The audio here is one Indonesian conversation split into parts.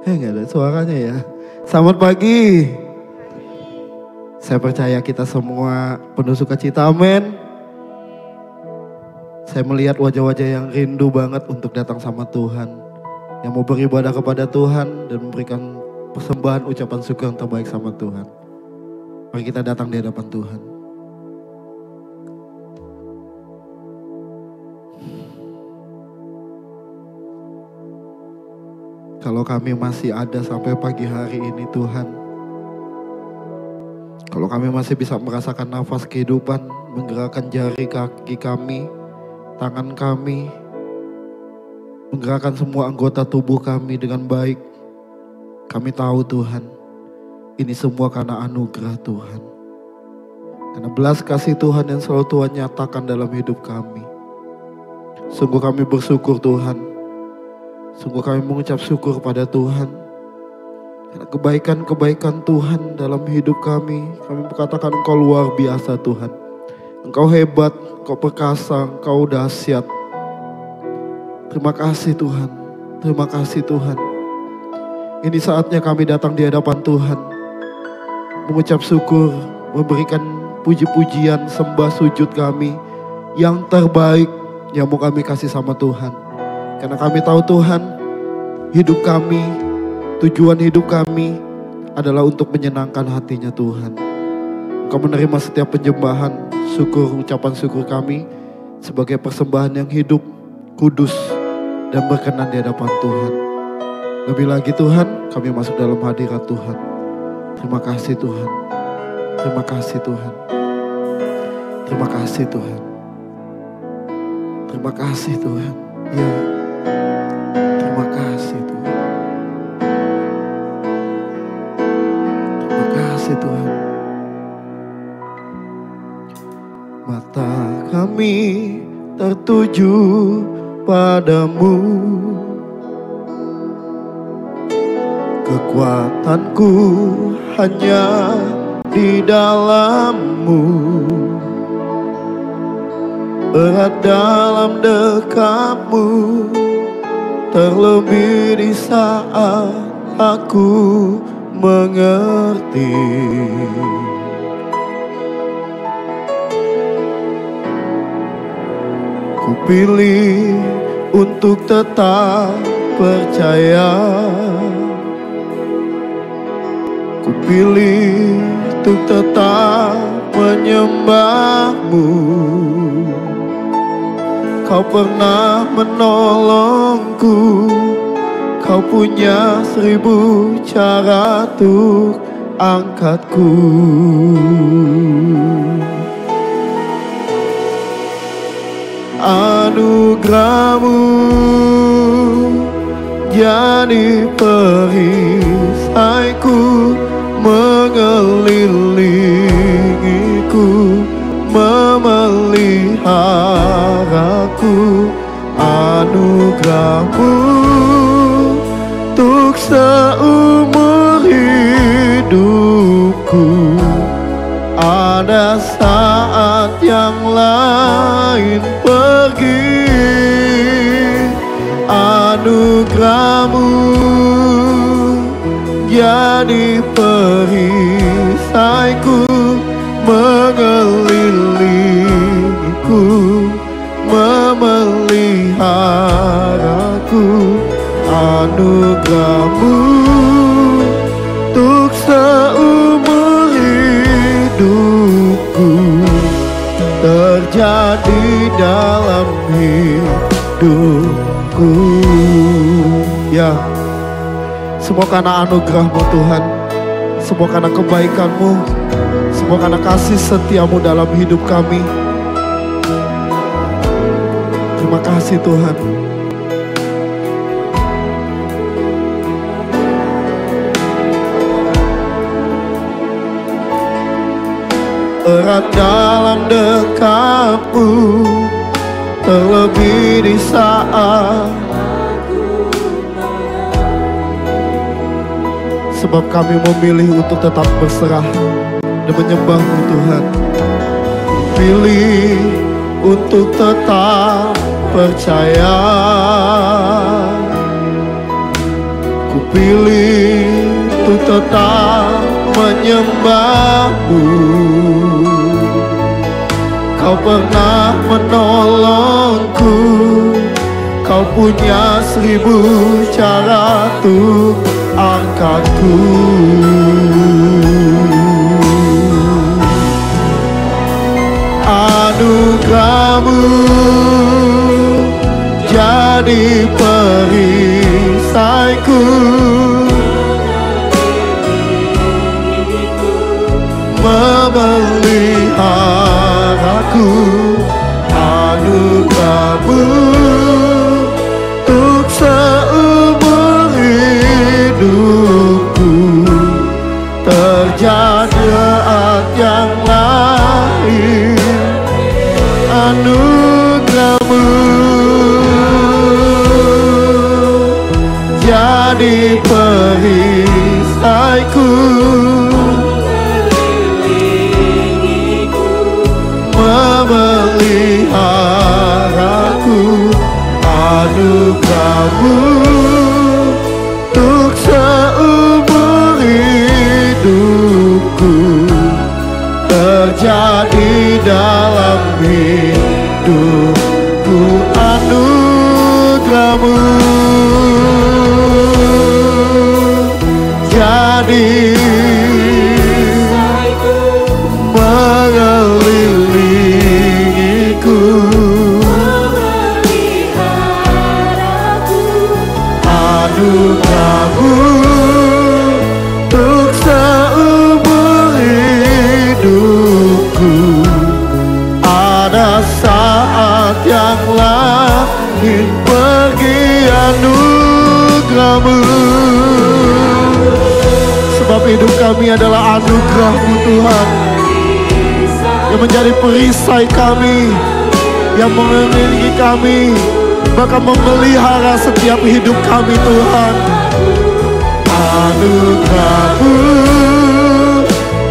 Nggak ada suaranya ya. Selamat pagi. Saya percaya kita semua penuh sukacita, amin. Saya melihat wajah-wajah yang rindu banget untuk datang sama Tuhan. Yang mau beribadah kepada Tuhan dan memberikan persembahan ucapan syukur yang terbaik sama Tuhan. Mari kita datang di hadapan Tuhan. Kalau kami masih ada sampai pagi hari ini Tuhan. Kalau kami masih bisa merasakan nafas kehidupan, menggerakkan jari kaki kami, tangan kami, menggerakkan semua anggota tubuh kami dengan baik. Kami tahu Tuhan, ini semua karena anugerah Tuhan. Karena belas kasih Tuhan yang selalu Tuhan nyatakan dalam hidup kami. Sungguh kami bersyukur Tuhan. Sungguh kami mengucap syukur pada Tuhan. Karena kebaikan-kebaikan Tuhan dalam hidup kami. Kami berkatakan Engkau luar biasa Tuhan. Engkau hebat, Engkau perkasa, Engkau dahsyat. Terima kasih Tuhan. Terima kasih Tuhan. Ini saatnya kami datang di hadapan Tuhan. Mengucap syukur, memberikan puji-pujian, sembah sujud kami. Yang terbaik yang mau kami kasih sama Tuhan. Karena kami tahu Tuhan, hidup kami, tujuan hidup kami adalah untuk menyenangkan hatinya Tuhan. Engkau menerima setiap penyembahan, syukur, ucapan syukur kami sebagai persembahan yang hidup, kudus, dan berkenan di hadapan Tuhan. Lebih lagi Tuhan, kami masuk dalam hadirat Tuhan. Terima kasih Tuhan. Terima kasih Tuhan. Terima kasih Tuhan. Terima kasih Tuhan. Ya. Terima kasih Tuhan. Terima kasih Tuhan. Mata kami tertuju padamu. Kekuatanku hanya di dalam-Mu. Erat dalam dekap-Mu. Terlebih di saat aku mengerti. Ku pilih untuk tetap percaya. Ku pilih untuk tetap menyembah-Mu. Kau pernah menolongku. Kau punya 1000 cara untuk angkatku. Anugerah-Mu jadi perisaiku, mengelilingiku, memeliharaku. Anugerah-Mu untuk seumur hidupku. Ada saat yang lain pergi. Anugerah-Mu jadi perisaiku, mengelilingiku, memeliharaku. Anugerah-Mu untuk seumur hidupku terjadi dalam hidupku. Ya, semua karena anugerah-Mu Tuhan, semua karena kebaikan-Mu, semua karena kasih setia-Mu dalam hidup kami. Terima kasih Tuhan. Erat dalam dekap-Mu, terlebih di saat sebab kami memilih untuk tetap berserah dan menyembah-Mu Tuhan. Pilih untuk tetap percaya. Ku pilih untuk tetap menyembah-Mu. Kau pernah menolongku, Kau punya 1000 cara untuk angkatku. Anugerah-Mu jadi perisaiku, memeliharaku. Anugerah-Mu untuk seumur hidupku, terjadi saat yang lain. Anugerah-Mu jadi perisaiku, memeliharaku. Anugerah-Mu untuk seumur hidupku, terjadi dalam hidupku. Anugerah-Mu jadi mengelilingiku. Anugerah-Mu untuk seumur hidupku, ada saat yang lain pergi. Anugerah-Mu, sebab hidup kami adalah anugerah-Mu Tuhan, yang menjadi perisai kami, yang mengelilingi kami, bahkan memelihara setiap hidup kami Tuhan. Anugerah-Mu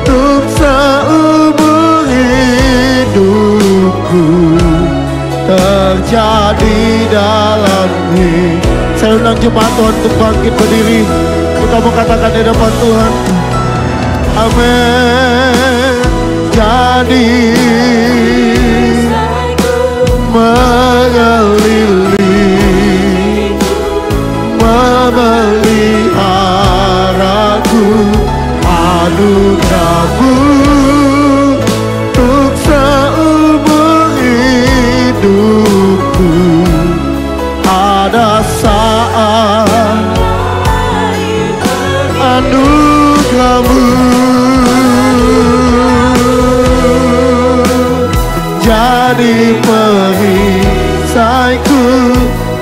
untuk seumur hidupku, terjadi dalam hidup. Saya undang jemaat Tuhan untuk bangkit berdiri. Kita mau katakan di depan Tuhan. Amin. Jadi mengelilingi, memeliharaku. Anugerah-Mu untuk seumur hidupku, ada saat. Anugerah-Mu jadi perisaiku,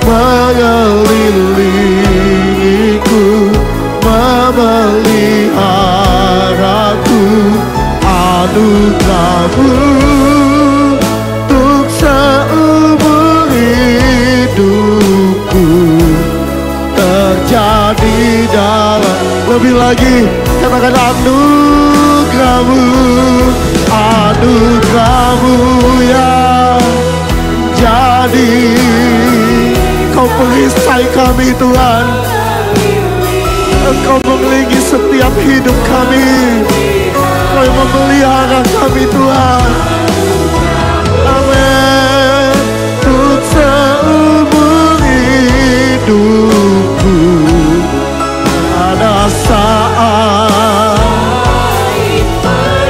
mengelilingiku, memeliharaku. Anugerah-Mu untuk seumur hidupku, terjadi dalam. Lebih lagi katakan anugerah-Mu, anugerah-Mu yang jadi Kau perisai kami Tuhan. Engkau mengelilingi setiap hidup kami, Kau yang memelihara kami Tuhan. Amin. Untuk seumur hidupku, ada saat.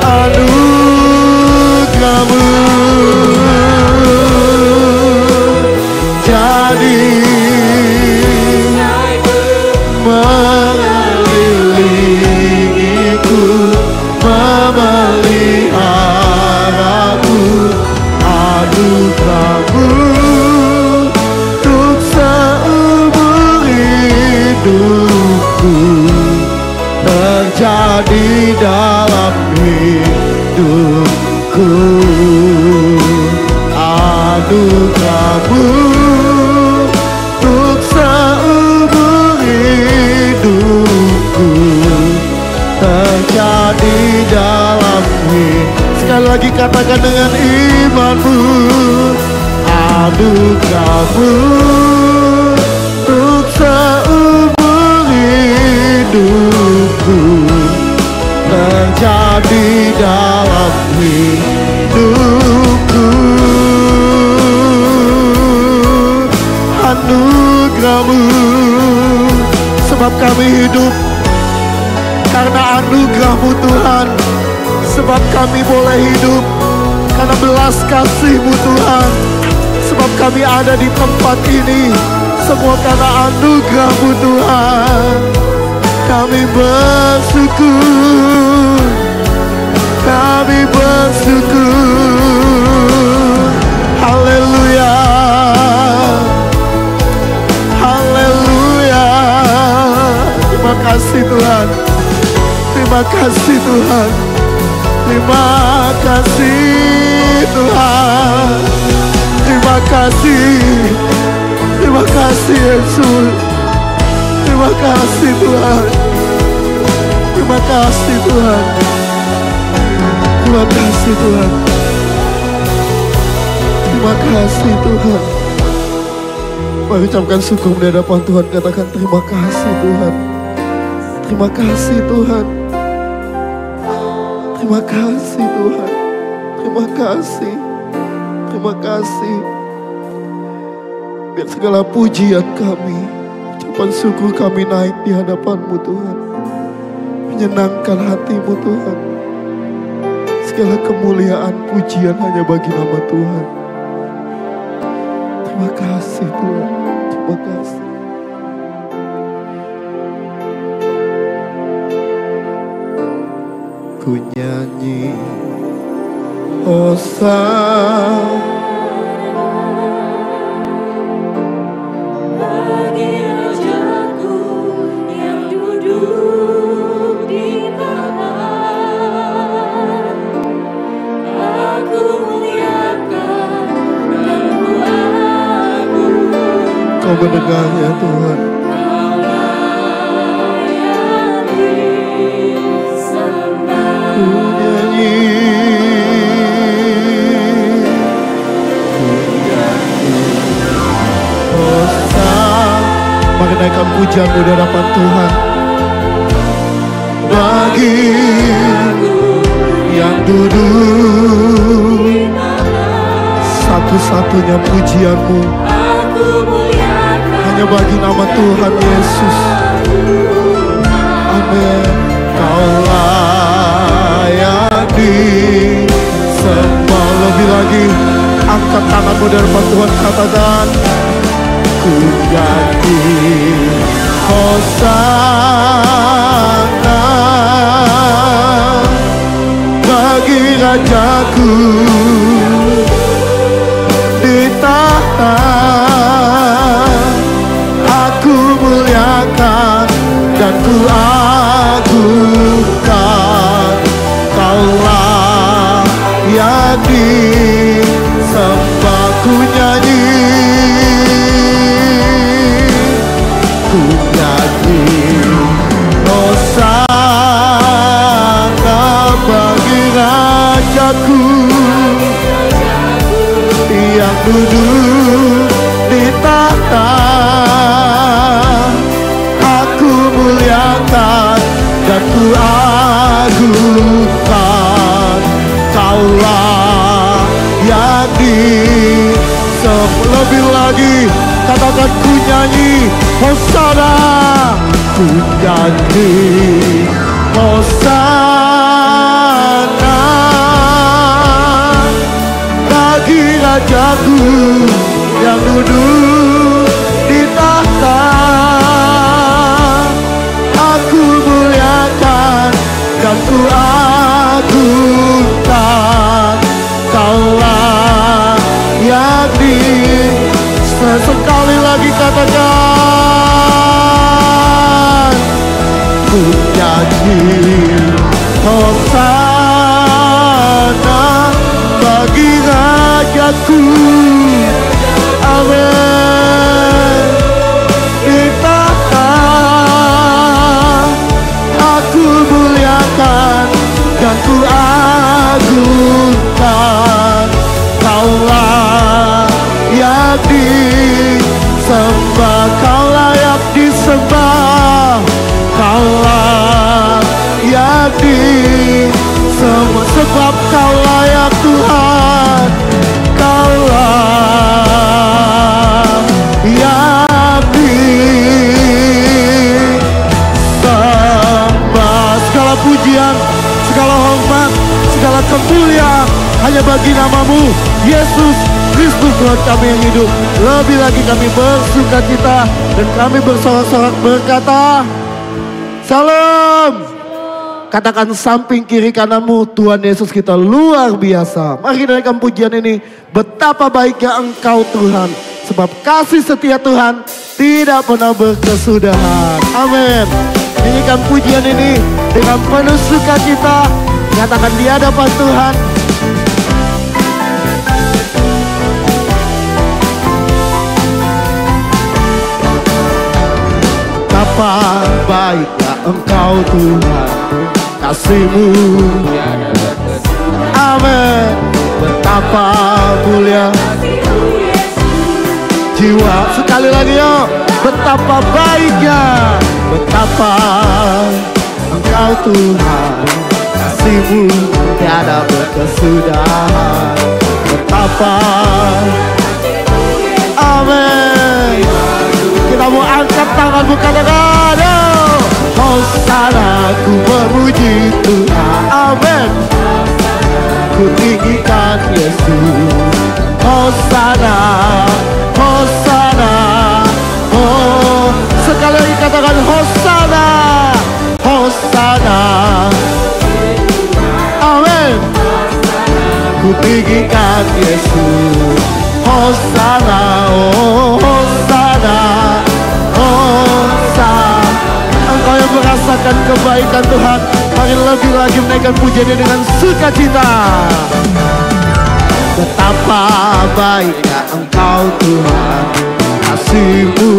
Anugerah-Mu jadi mengelilingiku, memeliharaku. Anugerah-Mu untuk seumur hidupku, terjadi dalam hidupku. Anugerah-Mu untuk seumur hidupku, terjadi dalam hidup. Sekali lagi katakan dengan imanmu. Anugerah-Mu untuk seumur hidupku, hidupku, terjadi dalam hidupku. Anugerah-Mu, sebab kami hidup karena anugerah-Mu Tuhan. Sebab kami boleh hidup karena belas kasih-Mu Tuhan. Sebab kami ada di tempat ini semua karena anugerah-Mu Tuhan. Kami bersyukur, kami bersyukur. Haleluya, haleluya. Terima kasih Tuhan, terima kasih Tuhan, terima kasih Tuhan, terima kasih, terima kasih Yesus, terima kasih Tuhan, terima kasih Tuhan, terima kasih Tuhan, terima kasih Tuhan. Mari ucapkan syukur di hadapan Tuhan, katakan terima kasih Tuhan, terima kasih Tuhan, terima kasih Tuhan, terima kasih, terima kasih. Biar segala pujian kami, ucapan syukur kami naik di hadapan-Mu Tuhan, menyenangkan hati-Mu Tuhan. Segala kemuliaan pujian hanya bagi nama Tuhan. Terima kasih Tuhan, terima kasih. Ku nyanyi Hosana bagi Rajaku yang duduk di tanah. Aku muliakan dan ku agungkan. Kau mendengarnya Tuhan. Mari naikkan pujian-Mu di hadapan Tuhan. Bagi yang duduk, satu-satunya pujian-Mu hanya bagi nama Tuhan Yesus. Amin. Kau layak disembah. Lebih lagi, angkat tanganmu di hadapan Tuhan, katakan ku nyanyi Hosana bagi Rajaku di tanah. Aku muliakan dan ku agungkan. Kaulah yang disembah. Ku nyanyi, ku nyanyi Hosana bagi Rajaku yang duduk di tahta. Aku muliakan dan ku agungkan. Kaulah yang disembah. Lebih lagi, katakan ku nyanyi Hosana, ku nyanyi Hosana bagi Rajaku yang duduk di tahta. Aku muliakan dan ku agungkan. Kaulah yang sekali lagi katakan ku nyanyi Hosana bagi Rajaku. Amin. Di tahta aku muliakan dan ku agungkan. Kaulah yang disembah. segala kemuliaan hanya bagi namamu, Yesus Kristus Tuhan kami yang hidup. Lebih lagi kami bersuka cita dan kami bersorak-sorak berkata, Salam. Katakan samping kiri kananmu, Tuhan Yesus kita luar biasa. Mari kita naikkan pujian ini. Betapa baiknya Engkau Tuhan, sebab kasih setia Tuhan tidak pernah berkesudahan. Amin. Nyanyikan pujian ini dengan penuh sukacita. Katakan di hadapan Tuhan. Betapa baiknya Engkau Tuhan, kasih-Mu. Amin. Betapa mulia jiwa. Sekali lagi yuk. Betapa baiknya, betapa Engkau Tuhan, kasih-Mu tiada berkesudahan. Betapa, amin. Kita mau angkat tangan, katakan, Hosana, ku memuji Tuhan. Amin. Ku tinggikan Yesus. Hosana, Hosana. Oh, sekali lagi katakan Hosana, Hosana. Amin. Ku tinggikan Yesus. Hosana, oh Hosana, Hosana. Engkau yang merasakan kebaikan Tuhan, mari lebih lagi menaikkan pujiannya dengan sukacita. Betapa baiknya Engkau Tuhan, kasih-Mu.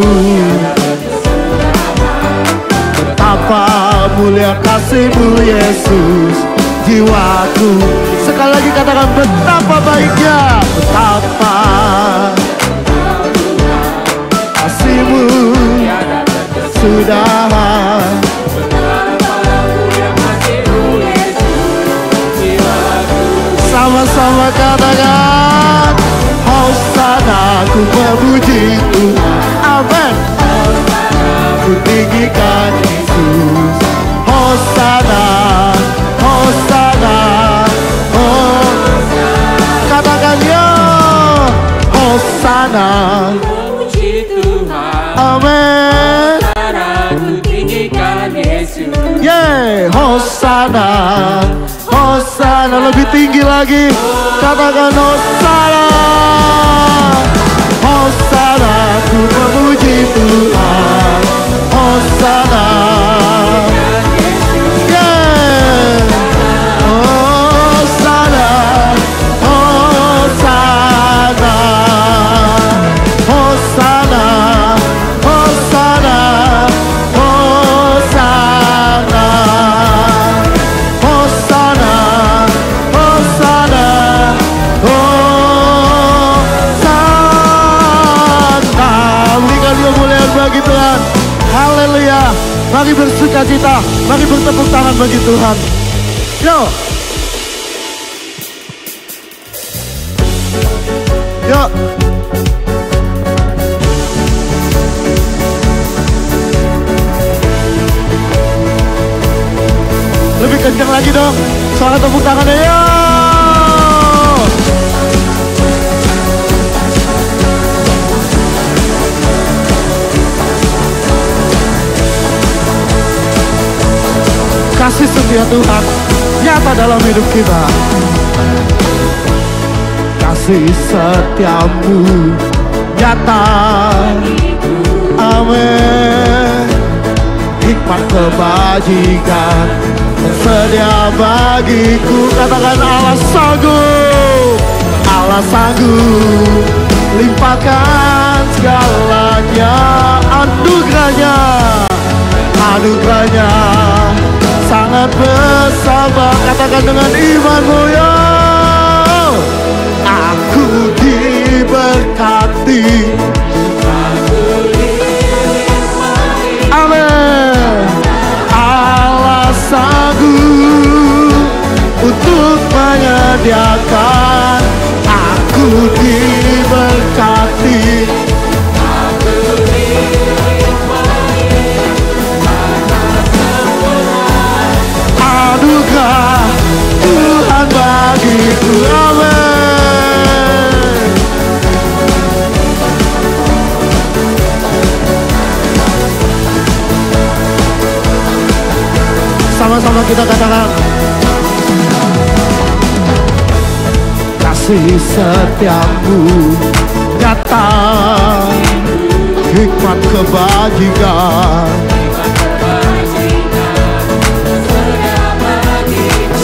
Betapa mulia kasih-Mu Yesus, jiwaku. Sekali lagi katakan betapa baiknya, betapa kasih-Mu sudah. Sama-sama katakan Hosana, ku memuji Tuhan. Amin. Ku tinggikan Yesus. Hosana, Hosana, oh. Katakan ya Hosana, Puji Tuhan. amin. Ku tinggikan Yesus. Yeah, Hosana, Hosana. Lebih tinggi lagi. Katakan Hosana, Hosana. Ku memuji Tuhan. Hosana, yeah. Hosana, Hosana, Hosana, Hosana, Hosana, Hosana, Hosana, Hosana. Berikan kemuliaan bagi Tuhan. Haleluya. Mari bersukacita, mari bertepuk tangan bagi Tuhan. Yo. Yo. Lebih kencang lagi dong. Suara tepuk tangannya yo. Kasih setia Tuhan nyata dalam hidup kita. Kasih setiamu nyata. Amin. Hikmat kebajikan tersedia bagiku. Katakan Allah sanggup, Allah sanggup limpahkan segalanya. Anugerahnya, anugerahnya sangat besar. Katakan dengan imanmu ya. Aku diberkati. Amin. Allah sanggup untuk menyediakan. Aku diberkati. Anugerah Tuhan Sama-sama kita katakan. Kasih setiamu nyata, hikmat kebajikan.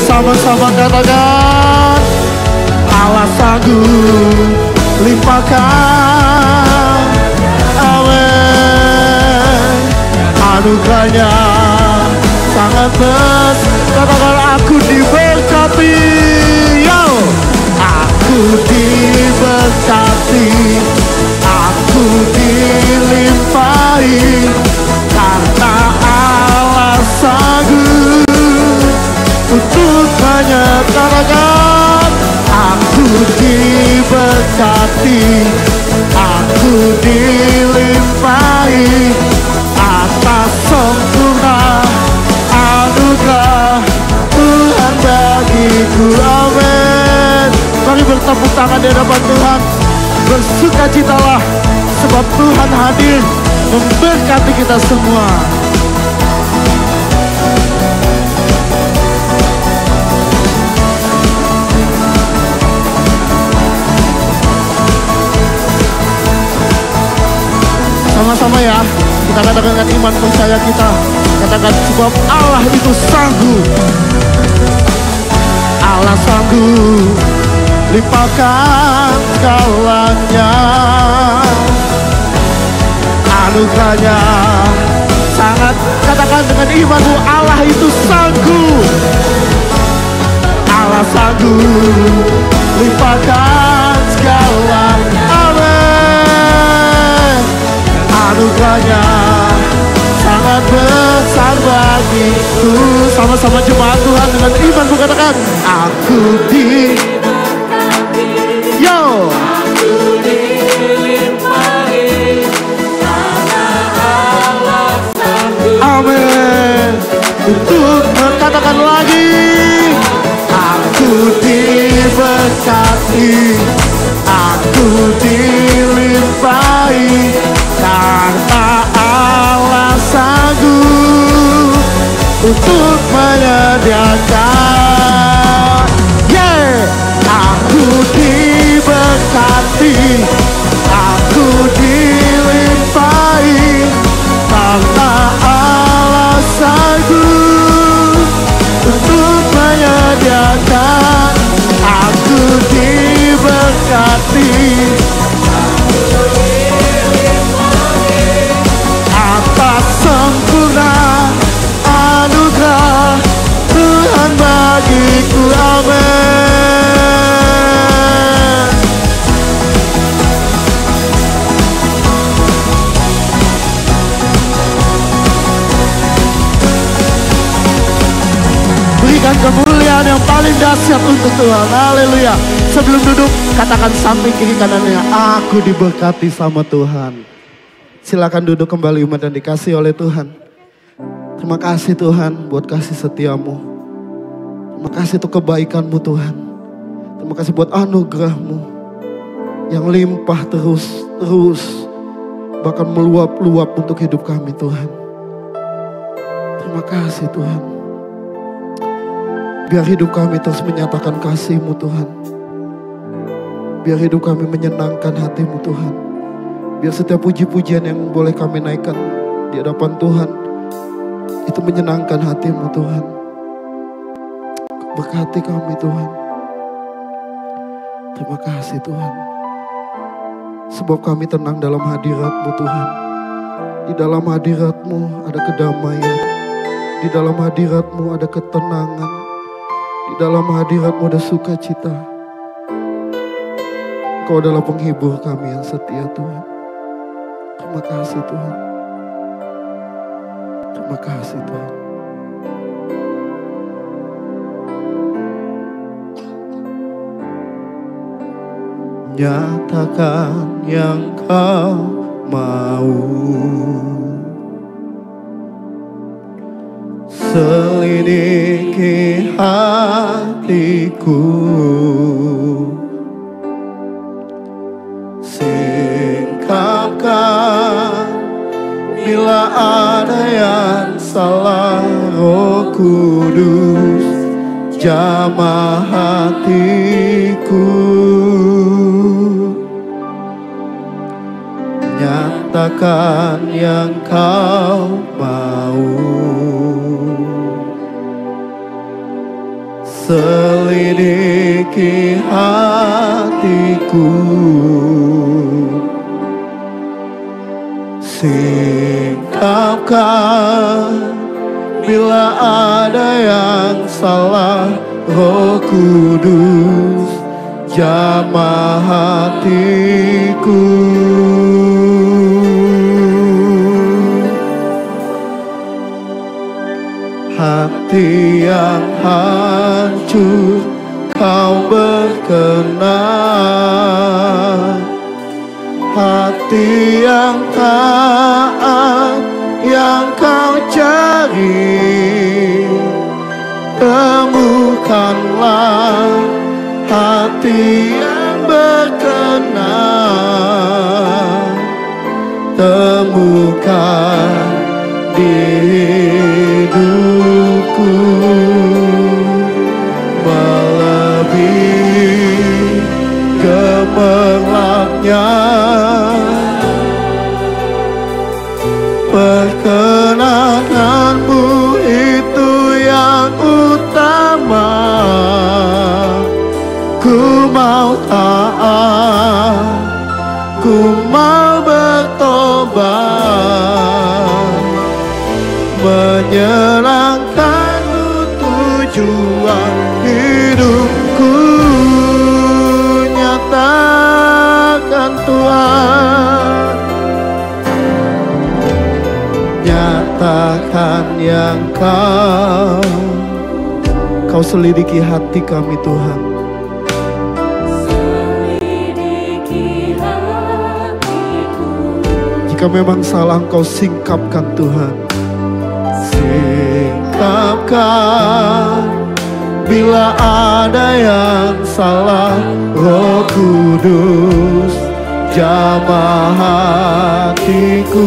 Sama-sama katakan. Allah sanggup limpahkan, amin. Anugerahnya sangat besar. Katakan aku diberkati, yo. Aku diberkati, aku dilimpahi, karena Allah sanggup untuk menyatakan. Aku diberkati, aku dilimpahi atas sempurna anugerah Tuhan bagiku, amin. Mari bertepuk tangan di hadapan Tuhan. Bersukacitalah sebab Tuhan hadir memberkati kita semua. Sama-sama ya, kita katakan dengan iman percaya kita. Katakan sebab Allah itu sanggup. Allah sanggup limpahkan segalanya. Anugerahnya sangat, katakan dengan imanmu, Allah itu sanggup. Allah sanggup limpahkan segalanya, amin. Anugerahnya sangat besar bagiku. Sama-sama jemaat Tuhan dengan iman katakan, aku diberkati, yo. Aku dilimpahi, karena Allah sanggup, amin. Untuk berkatakan lagi, aku diberkati, aku dilimpahi, karena Allah sanggup untuk menyediakan. Yeah, aku diberkati, aku dilimpahi, karena Allah sanggup untuk menyediakan. Aku diberkati, atas sempurna anugerah Tuhan bagiku, amin. Berikan kemuliaan yang paling dahsyat untuk Tuhan, haleluya. Sebelum duduk, katakan samping kiri kanannya, aku diberkati sama Tuhan. Silakan duduk kembali umat dan dikasih oleh Tuhan. Terima kasih Tuhan buat kasih setiamu. Terima kasih untuk kebaikanmu Tuhan. Terima kasih buat anugerahmu yang limpah terus. Bahkan meluap-luap untuk hidup kami Tuhan. Terima kasih Tuhan. Biar hidup kami terus menyatakan kasih-Mu Tuhan. Biar hidup kami menyenangkan hati-Mu Tuhan. Biar setiap puji-pujian yang boleh kami naikkan di hadapan Tuhan, itu menyenangkan hati-Mu Tuhan. Berkati kami Tuhan. Terima kasih Tuhan. Sebab kami tenang dalam hadirat-Mu Tuhan. Di dalam hadirat-Mu ada kedamaian. Di dalam hadirat-Mu ada ketenangan. Di dalam hadirat-Mu ada sukacita. Kau adalah penghibur kami yang setia Tuhan. Terima kasih Tuhan. Terima kasih Tuhan. Nyatakan yang Kau mau. Selidiki hatiku. Singkapkan bila ada yang salah, Rohku. jamah hatiku. Nyatakan yang kau mau, selidiki hatiku, singkapkan bila ada yang salah. Roh Kudus jamah hatiku. Hati yang hancur kau berkenan, hati yang taat yang kau cari. Temukanlah hati yang berkenan, temukan di hidupku, melebihi gemerlapnya perkenananmu. Itu yang utama. Ku mau taat, ku mau bertobat, menyerahkanmu tujuan hidupku. Nyatakan Tuhan, nyatakan yang kau selidiki hati kami Tuhan. Selidiki hatiku. Jika memang salah Engkau singkapkan Tuhan. Singkapkan bila ada yang salah. Roh Kudus jamah hatiku,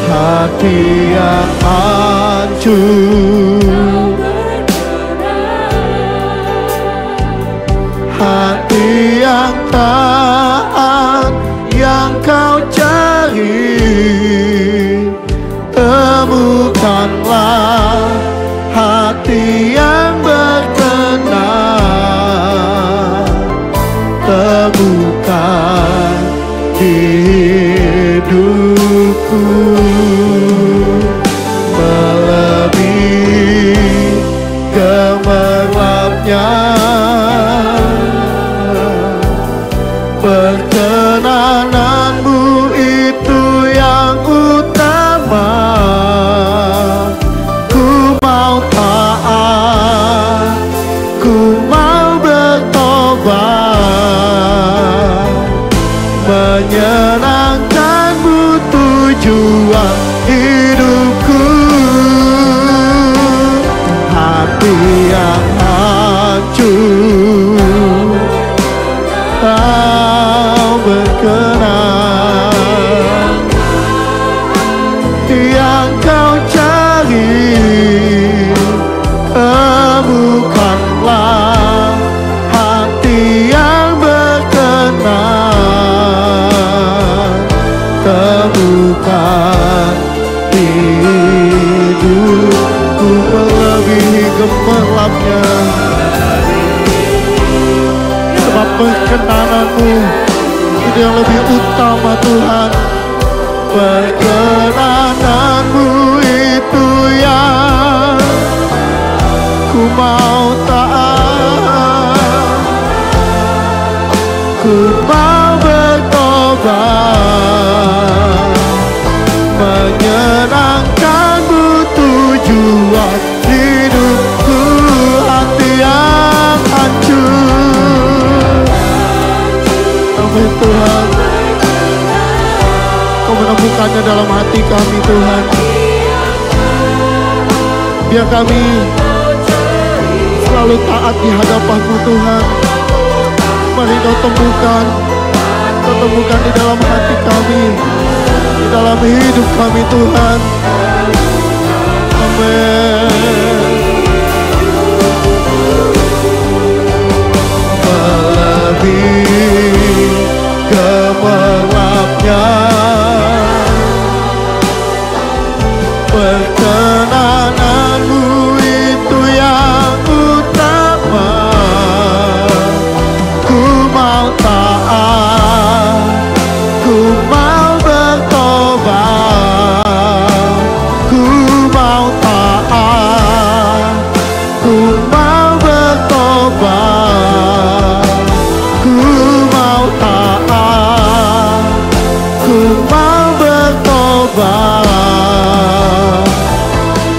hati yang hancur, hati yang taat yang kau cari. Temukanlah hati yang berkenan, temukan di hidupku, melebihi gemerlapnya perkenananmu. Itu yang utama. Ku mau taat, ku mau bertobat, menyenangkanmu tujuan hidupku. Hati yang hancur kau berkenan, yang kau cari. Temukanlah hati yang berkenan, temukan hidupku, melebihi gemerlapnya. Sebab perkenananmu itu yang lebih utama Tuhan. Perkenananmu itu yang ku mau taat, ku mau bertobat, menyenangkanmu tujuan hidupku. Hati yang hancur, amin Tuhan, Kau menemukannya dalam hati kami Tuhan. Biar kami selalu taat di hadapan-Mu Tuhan. Mari Kau temukan di dalam hati kami, di dalam hidup kami Tuhan. Amin. Perkenananmu itu yang utama. Ku mau taat, ku mau bertobat. Ku mau taat, ku mau bertobat. Ku mau taat, ku mau bertobat.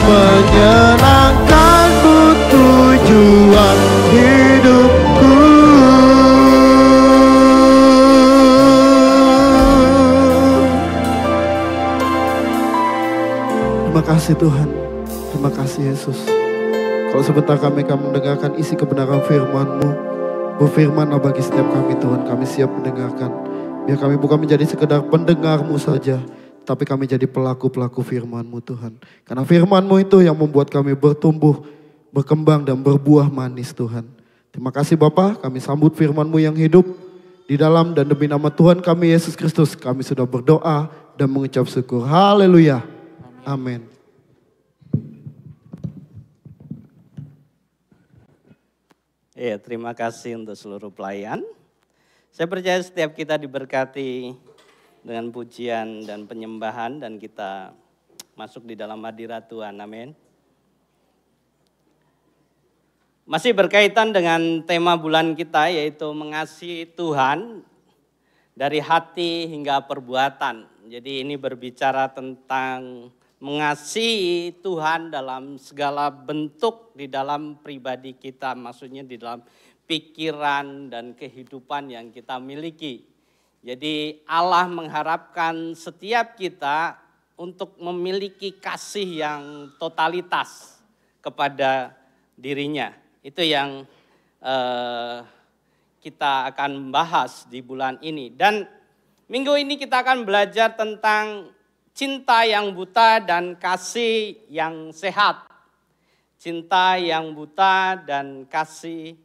Menyenangkanmu tujuan hidupku. Terima kasih Tuhan, terima kasih Yesus. Kalau sebentar kami akan mendengarkan isi kebenaran firman-Mu, berfirman-Lah bagi setiap kami Tuhan, kami siap mendengarkan. Biar kami bukan menjadi sekedar pendengar-Mu saja, tapi kami jadi pelaku-pelaku firman-Mu Tuhan. Karena firman-Mu itu yang membuat kami bertumbuh, berkembang dan berbuah manis Tuhan. Terima kasih Bapa, kami sambut firman-Mu yang hidup. Di dalam dan demi nama Tuhan kami Yesus Kristus, kami sudah berdoa dan mengucap syukur. Haleluya. Amin. Ya, terima kasih untuk seluruh pelayan. Saya percaya setiap kita diberkati dengan pujian dan penyembahan dan kita masuk di dalam hadirat Tuhan. Amin. Masih berkaitan dengan tema bulan kita yaitu mengasihi Tuhan dari hati hingga perbuatan. Jadi ini berbicara tentang mengasihi Tuhan dalam segala bentuk di dalam pribadi kita, maksudnya di dalam pikiran dan kehidupan yang kita miliki. Jadi Allah mengharapkan setiap kita untuk memiliki kasih yang totalitas kepada dirinya. Itu yang kita akan bahas di bulan ini. Dan minggu ini kita akan belajar tentang cinta yang buta dan kasih yang sehat. Cinta yang buta dan kasih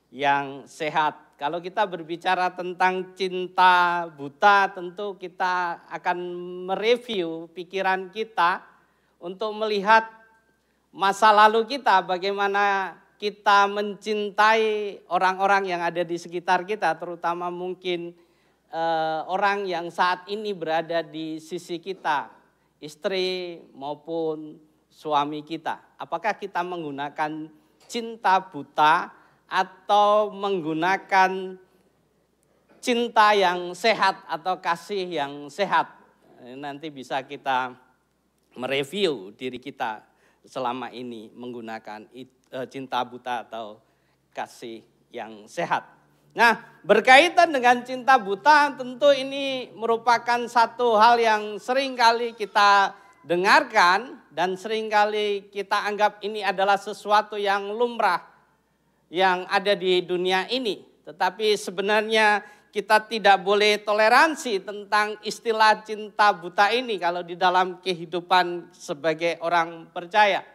yang sehat. Kalau kita berbicara tentang cinta buta, tentu kita akan mereview pikiran kita untuk melihat masa lalu kita, bagaimana kita mencintai orang-orang yang ada di sekitar kita, terutama mungkin orang yang saat ini berada di sisi kita, istri maupun suami kita. Apakah kita menggunakan cinta buta atau menggunakan cinta yang sehat atau kasih yang sehat? Nanti bisa kita mereview diri kita selama ini menggunakan cinta buta atau kasih yang sehat. Nah, berkaitan dengan cinta buta, tentu ini merupakan satu hal yang seringkali kita dengarkan dan seringkali kita anggap ini adalah sesuatu yang lumrah yang ada di dunia ini. Tetapi sebenarnya kita tidak boleh toleransi tentang istilah cinta buta ini kalau di dalam kehidupan sebagai orang percaya.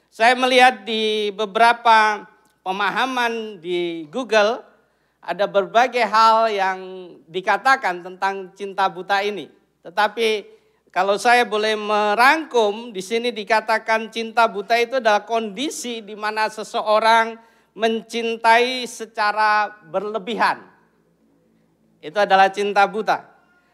Saya melihat di beberapa pemahaman di Google, ada berbagai hal yang dikatakan tentang cinta buta ini. Tetapi kalau saya boleh merangkum, di sini dikatakan cinta buta itu adalah kondisi di mana seseorang mencintai secara berlebihan. Itu adalah cinta buta.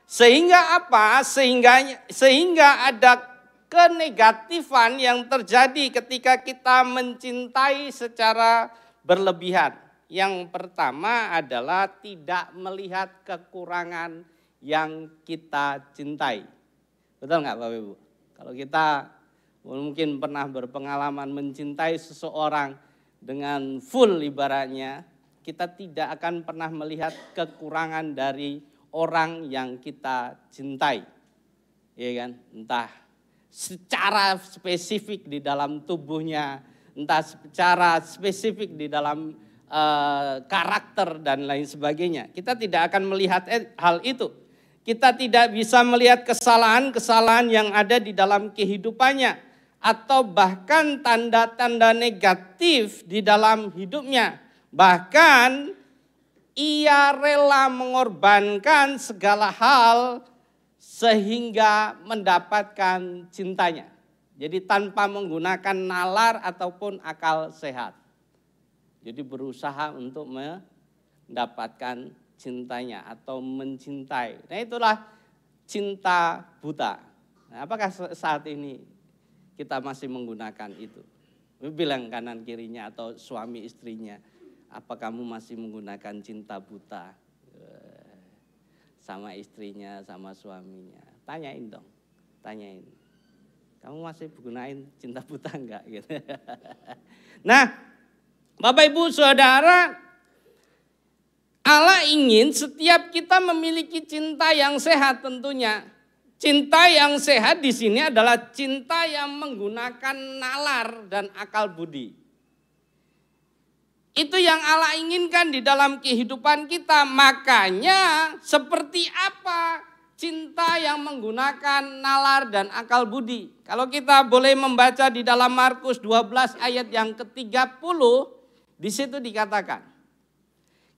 Sehingga apa? Sehingga ada kenegatifan yang terjadi ketika kita mencintai secara berlebihan. Yang pertama adalah tidak melihat kekurangan yang kita cintai. Betul nggak Bapak Ibu? Kalau kita mungkin pernah berpengalaman mencintai seseorang dengan full ibaratnya, kita tidak akan pernah melihat kekurangan dari orang yang kita cintai. Iya kan? Entah secara spesifik di dalam tubuhnya, entah secara spesifik di dalam karakter dan lain sebagainya. Kita tidak akan melihat hal itu. Kita tidak bisa melihat kesalahan-kesalahan yang ada di dalam kehidupannya. Atau bahkan tanda-tanda negatif di dalam hidupnya. Bahkan ia rela mengorbankan segala hal sehingga mendapatkan cintanya. Jadi tanpa menggunakan nalar ataupun akal sehat. Jadi berusaha untuk mendapatkan cintanya atau mencintai. Nah itulah cinta buta. Nah, apakah saat ini kita masih menggunakan itu? Bilang kanan kirinya atau suami istrinya, apa kamu masih menggunakan cinta buta sama istrinya, sama suaminya? Tanyain dong, tanyain. Kamu masih gunain cinta buta enggak? Gitu. Nah, Bapak Ibu Saudara, Allah ingin setiap kita memiliki cinta yang sehat tentunya. Cinta yang sehat di sini adalah cinta yang menggunakan nalar dan akal budi. Itu yang Allah inginkan di dalam kehidupan kita. Makanya seperti apa cinta yang menggunakan nalar dan akal budi. Kalau kita boleh membaca di dalam Markus 12 ayat yang ke-30, di situ dikatakan,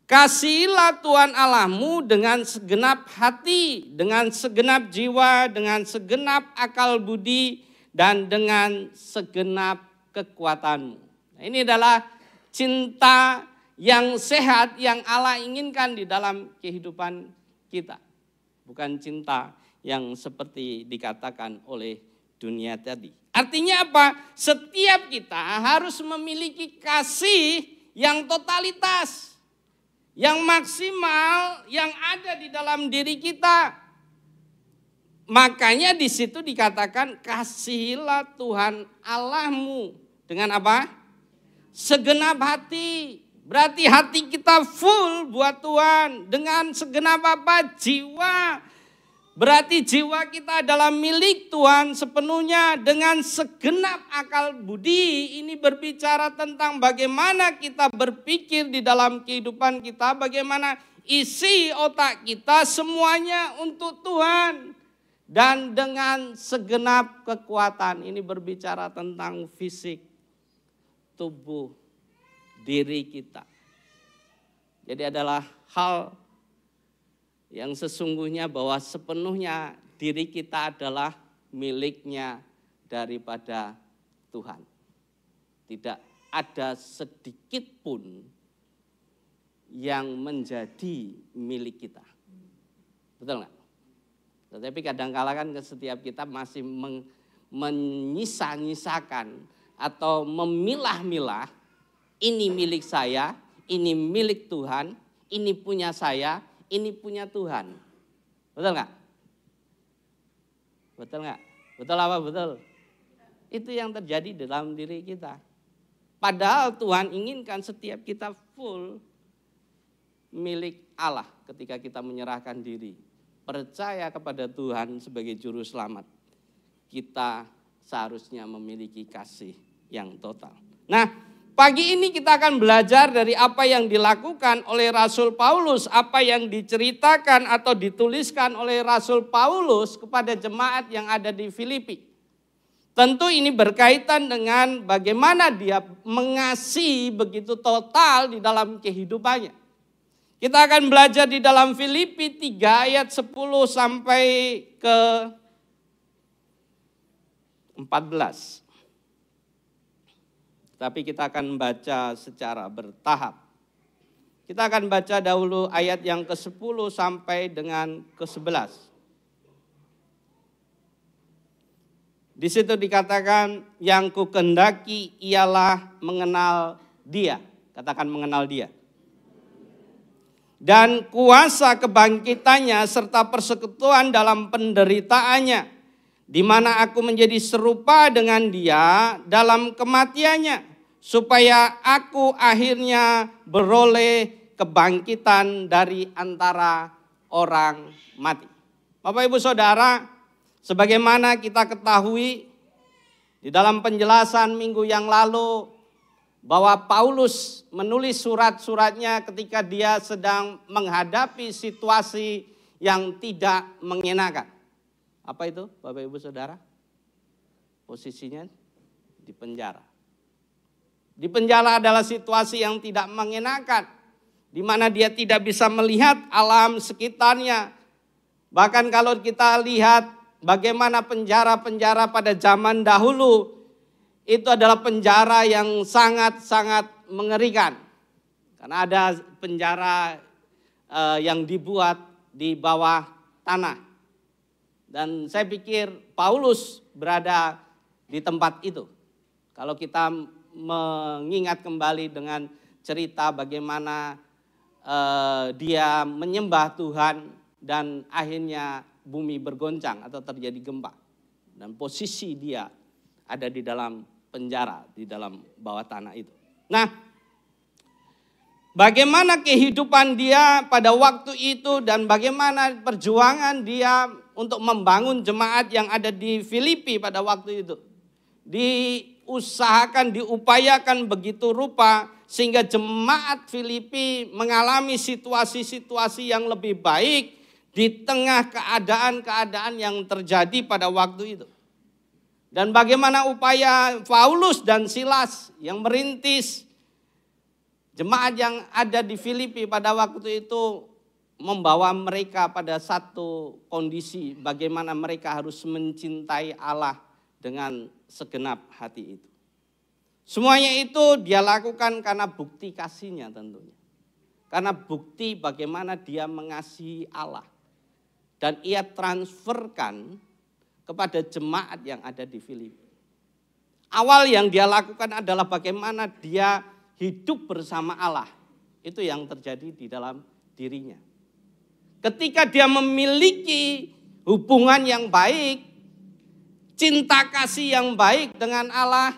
kasihilah Tuhan Allahmu dengan segenap hati, dengan segenap jiwa, dengan segenap akal budi, dan dengan segenap kekuatanmu. Nah, ini adalah cinta yang sehat yang Allah inginkan di dalam kehidupan kita. Bukan cinta yang seperti dikatakan oleh dunia tadi. Artinya apa? Setiap kita harus memiliki kasih yang totalitas, yang maksimal, yang ada di dalam diri kita. Makanya di situ dikatakan kasihilah Tuhan Allahmu dengan apa? Segenap hati. Berarti hati kita full buat Tuhan dengan segenap apa? Jiwa. Berarti jiwa kita adalah milik Tuhan sepenuhnya dengan segenap akal budi. Ini berbicara tentang bagaimana kita berpikir di dalam kehidupan kita, bagaimana isi otak kita semuanya untuk Tuhan. Dan dengan segenap kekuatan, ini berbicara tentang fisik, tubuh, diri kita. Jadi adalah hal yang sesungguhnya bahwa sepenuhnya diri kita adalah miliknya daripada Tuhan. Tidak ada sedikit pun yang menjadi milik kita. Betul nggak? Tetapi kadang-kala kan setiap kita masih menyisa-nyisakan atau memilah-milah, ini milik saya, ini milik Tuhan, ini punya saya, ini punya Tuhan. Betul nggak? Betul nggak? Betul apa betul? Itu yang terjadi dalam diri kita. Padahal Tuhan inginkan setiap kita full milik Allah ketika kita menyerahkan diri. Percaya kepada Tuhan sebagai juru selamat. Kita seharusnya memiliki kasih yang total. Nah, pagi ini kita akan belajar dari apa yang dilakukan oleh Rasul Paulus, apa yang diceritakan atau dituliskan oleh Rasul Paulus kepada jemaat yang ada di Filipi. Tentu ini berkaitan dengan bagaimana dia mengasihi begitu total di dalam kehidupannya. Kita akan belajar di dalam Filipi 3 ayat 10 sampai ke 14. Tapi kita akan baca secara bertahap. Kita akan baca dahulu ayat yang ke-10 sampai dengan ke-11. Di situ dikatakan yang kukendaki ialah mengenal Dia. Katakan mengenal Dia. Dan kuasa kebangkitannya serta persekutuan dalam penderitaannya, di mana aku menjadi serupa dengan Dia dalam kematiannya, supaya aku akhirnya beroleh kebangkitan dari antara orang mati. Bapak Ibu Saudara, sebagaimana kita ketahui di dalam penjelasan minggu yang lalu, bahwa Paulus menulis surat-suratnya ketika dia sedang menghadapi situasi yang tidak mengenakan. Apa itu Bapak Ibu Saudara? Posisinya di penjara. Di penjara adalah situasi yang tidak mengenakan, di mana dia tidak bisa melihat alam sekitarnya. Bahkan kalau kita lihat bagaimana penjara-penjara pada zaman dahulu itu adalah penjara yang sangat-sangat mengerikan. Karena ada penjara yang dibuat di bawah tanah. Dan saya pikir Paulus berada di tempat itu. Kalau kita mengingat kembali dengan cerita bagaimana dia menyembah Tuhan dan akhirnya bumi bergoncang atau terjadi gempa. Dan posisi dia ada di dalam penjara, di dalam bawah tanah itu. Nah, bagaimana kehidupan dia pada waktu itu dan bagaimana perjuangan dia untuk membangun jemaat yang ada di Filipi pada waktu itu. Diusahakan, diupayakan begitu rupa sehingga jemaat Filipi mengalami situasi-situasi yang lebih baik di tengah keadaan-keadaan yang terjadi pada waktu itu. Dan bagaimana upaya Paulus dan Silas yang merintis jemaat yang ada di Filipi pada waktu itu membawa mereka pada satu kondisi bagaimana mereka harus mencintai Allah dengan segenap hati itu. Semuanya itu dia lakukan karena bukti kasihnya tentunya. Karena bukti bagaimana dia mengasihi Allah. Dan ia transferkan kepada jemaat yang ada di Filipi. Awal yang dia lakukan adalah bagaimana dia hidup bersama Allah. Itu yang terjadi di dalam dirinya. Ketika dia memiliki hubungan yang baik, cinta kasih yang baik dengan Allah,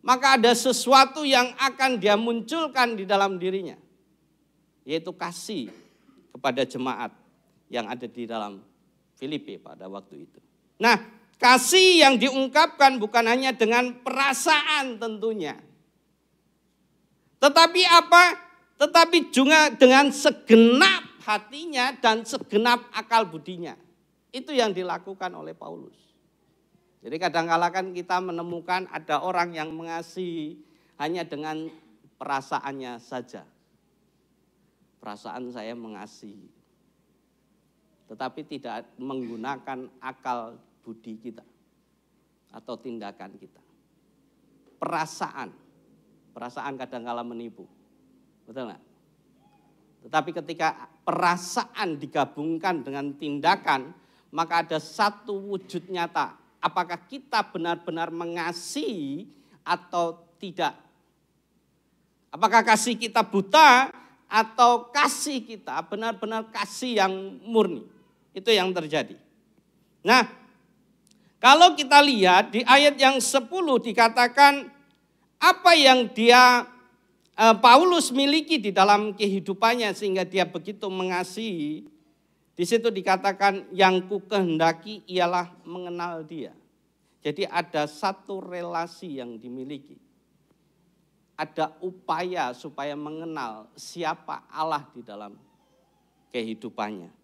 maka ada sesuatu yang akan dia munculkan di dalam dirinya. Yaitu kasih kepada jemaat yang ada di dalam Filipi pada waktu itu. Nah, kasih yang diungkapkan bukan hanya dengan perasaan tentunya. Tetapi apa? Tetapi juga dengan segenap hatinya dan segenap akal budinya. Itu yang dilakukan oleh Paulus. Jadi kadang-kala kan kita menemukan ada orang yang mengasihi hanya dengan perasaannya saja. Perasaan saya mengasihi. Tetapi tidak menggunakan akal budi kita atau tindakan kita. Perasaan kadang-kala menipu. Betul nggak? Tetapi ketika perasaan digabungkan dengan tindakan, maka ada satu wujud nyata. Apakah kita benar-benar mengasihi atau tidak? Apakah kasih kita buta atau kasih kita benar-benar kasih yang murni? Itu yang terjadi. Nah, kalau kita lihat di ayat yang 10 dikatakan apa yang Paulus miliki di dalam kehidupannya sehingga dia begitu mengasihi. Di situ dikatakan yang ku kehendaki ialah mengenal dia. Jadi ada satu relasi yang dimiliki. Ada upaya supaya mengenal siapa Allah di dalam kehidupannya.